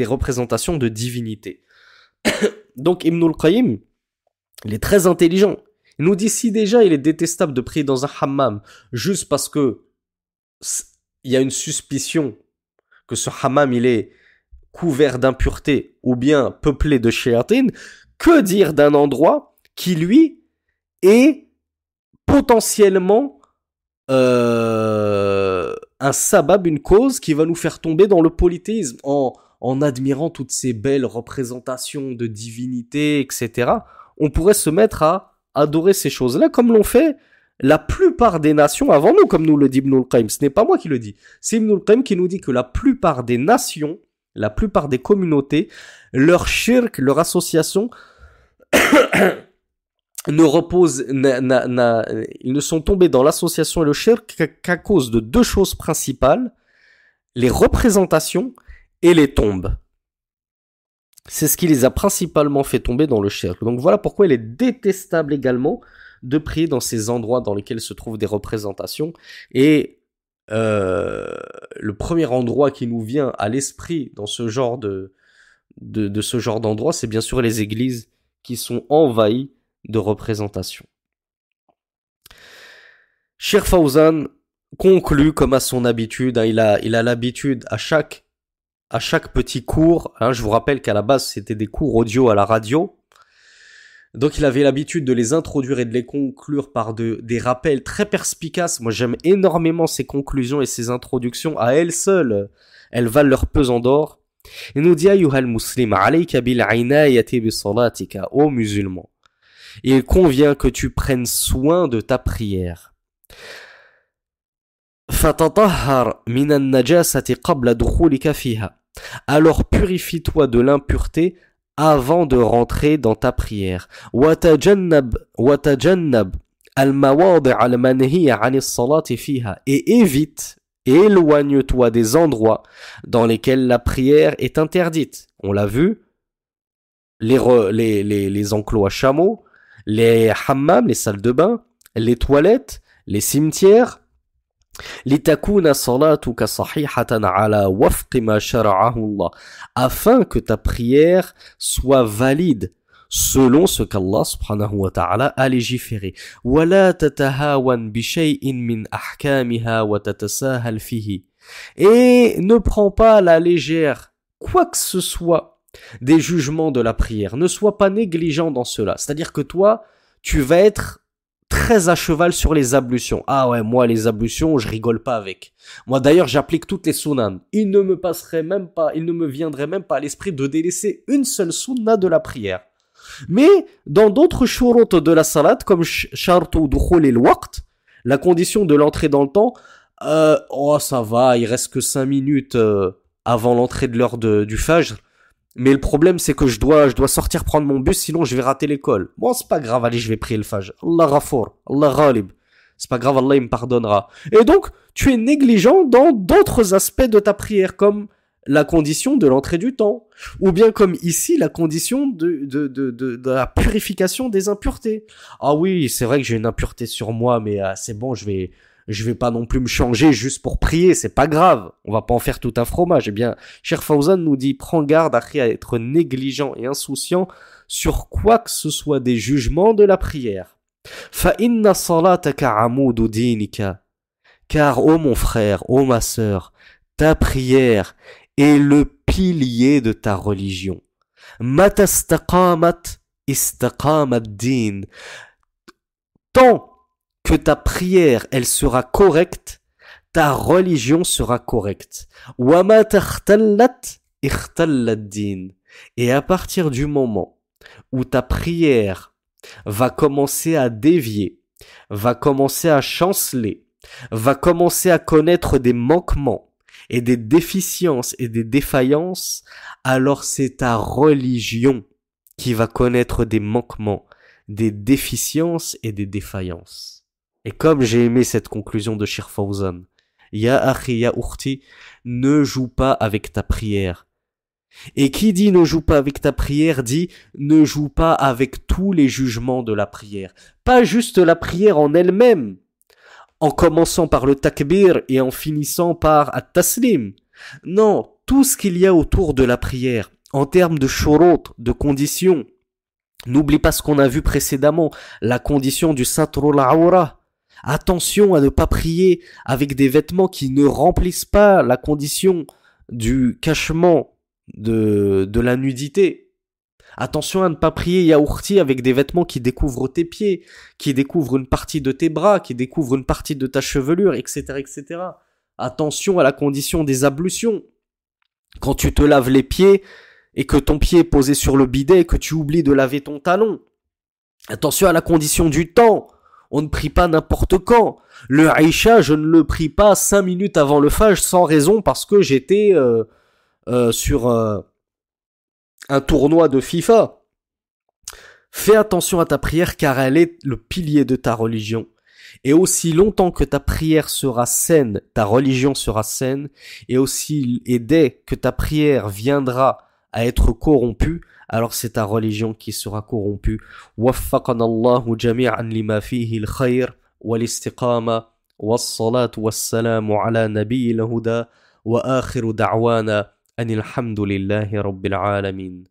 représentations de divinité. donc Ibn al-Qayyim, il est très intelligent. Il nous dit si déjà il est détestable de prier dans un hammam juste parce que il y a une suspicion que ce hammam il est couvert d'impureté ou bien peuplé de shayatin, que dire d'un endroit qui lui est potentiellement un sabab, une cause qui va nous faire tomber dans le polythéisme en admirant toutes ces belles représentations de divinité, etc. On pourrait se mettre à adorer ces choses-là comme l'ont fait la plupart des nations avant nous, comme nous le dit Ibn al-Qayyim. Ce n'est pas moi qui le dis, c'est Ibn al-Qayyim qui nous dit que la plupart des nations, la plupart des communautés, leur shirk, leur association ne reposent, ils ne sont tombés dans l'association et le shirk qu'à cause de deux choses principales, les représentations et les tombes. C'est ce qui les a principalement fait tomber dans le shirk. Donc voilà pourquoi il est détestable également de prier dans ces endroits dans lesquels se trouvent des représentations. Et le premier endroit qui nous vient à l'esprit dans ce genre de ce genre d'endroit, c'est bien sûr les églises qui sont envahies de représentations. Cheikh Fawzan conclut comme à son habitude, il a l'habitude à chaque petit cours, je vous rappelle qu'à la base c'était des cours audio à la radio, donc il avait l'habitude de les introduire et de les conclure par des rappels très perspicaces. Moi j'aime énormément ces conclusions et ces introductions, à elles seules, elles valent leur pesant d'or. Il nous dit ayyuhal muslim, alayka bil inayati bi salatika, ô musulman, il convient que tu prennes soin de ta prière. Fatatahhar min an-najasati qabla dukhulika fiha. Alors purifie-toi de l'impureté avant de rentrer dans ta prière. Watajannab al-mawadi' al-manhiya 'an as-salati fiha. Et évite et éloigne-toi des endroits dans lesquels la prière est interdite. On l'a vu, les enclos à chameaux, les hammams, les salles de bain, les toilettes, les cimetières. لِتَكُونَ صَلَاتُكَ صَحِيحَةً عَلَى وَفْقِ مَا شَرَعَهُ اللَّهُ, afin que ta prière soit valide selon ce qu'Allah subhanahu wa ta'ala a légiféré. وَلَا تَتَهَاوَنْ بِشَيْءٍ مِّنْ أَحْكَامِهَا وَتَتَسَاهَلْ فِيهِ. Et ne prends pas à la légère quoi que ce soit des jugements de la prière. Ne sois pas négligent dans cela. C'est-à-dire que toi, tu vas être très à cheval sur les ablutions. Ah ouais, moi les ablutions, je rigole pas avec. Moi d'ailleurs, j'applique toutes les sunnahs. Il ne me viendrait même pas à l'esprit de délaisser une seule sunnah de la prière. Mais dans d'autres shurut de la salat, comme shartu dukhul al-waqt, la condition de l'entrée dans le temps, ça va, il reste que 5 minutes avant l'entrée de l'heure du fajr. Mais le problème, c'est que je dois sortir prendre mon bus, sinon je vais rater l'école. Bon, c'est pas grave, allez, je vais prier le fajr. Allah ghafour, Allah ghalib. C'est pas grave, Allah il me pardonnera. Et donc, tu es négligent dans d'autres aspects de ta prière, comme la condition de l'entrée du temps. Ou bien comme ici, la condition de la purification des impuretés. Ah oui, c'est vrai que j'ai une impureté sur moi, mais c'est bon, je vais pas non plus me changer juste pour prier, c'est pas grave. On va pas en faire tout un fromage. Eh bien, Cheikh Fawzan nous dit, prends garde à être négligent et insouciant sur quoi que ce soit des jugements de la prière. Fa inna salataka amudu dinika. Car, ô mon frère, ô ma sœur, ta prière est le pilier de ta religion. Mata istaqamat, istaqamat din. Tant que ta prière, elle sera correcte, ta religion sera correcte. وَمَا تَخْتَلَّتْ اِخْتَلَّ الدِّينَ. Et à partir du moment où ta prière va commencer à dévier, va commencer à chanceler, va commencer à connaître des manquements et des déficiences et des défaillances, alors c'est ta religion qui va connaître des manquements, des déficiences et des défaillances. Et comme j'ai aimé cette conclusion de Cheikh Fawzan, Ya akhi, ya ukhti, ne joue pas avec ta prière. Et qui dit ne joue pas avec ta prière, dit ne joue pas avec tous les jugements de la prière. Pas juste la prière en elle-même, en commençant par le takbir et en finissant par at-taslim. Non, tout ce qu'il y a autour de la prière, en termes de shurut, de conditions, N'oublie pas ce qu'on a vu précédemment, la condition du satrul awra. Attention à ne pas prier avec des vêtements qui ne remplissent pas la condition du cachement de la nudité. Attention à ne pas prier yaourti avec des vêtements qui découvrent tes pieds, qui découvrent une partie de tes bras, qui découvrent une partie de ta chevelure, etc., etc. Attention à la condition des ablutions. Quand tu te laves les pieds et que ton pied est posé sur le bidet et que tu oublies de laver ton talon. Attention à la condition du temps. On ne prie pas n'importe quand. Le Aïcha, je ne le prie pas 5 minutes avant le Fajr sans raison parce que j'étais sur un tournoi de FIFA. Fais attention à ta prière car elle est le pilier de ta religion. Et aussi longtemps que ta prière sera saine, ta religion sera saine, et dès que ta prière viendra à être corrompue, alors c'est ta religion qui sera corrompue. وفقنا الله جميعا لما فيه الخير والاستقامة والصلاة والسلام على نبي الهدى وآخر دعوانا أن الحمد لله رب العالمين.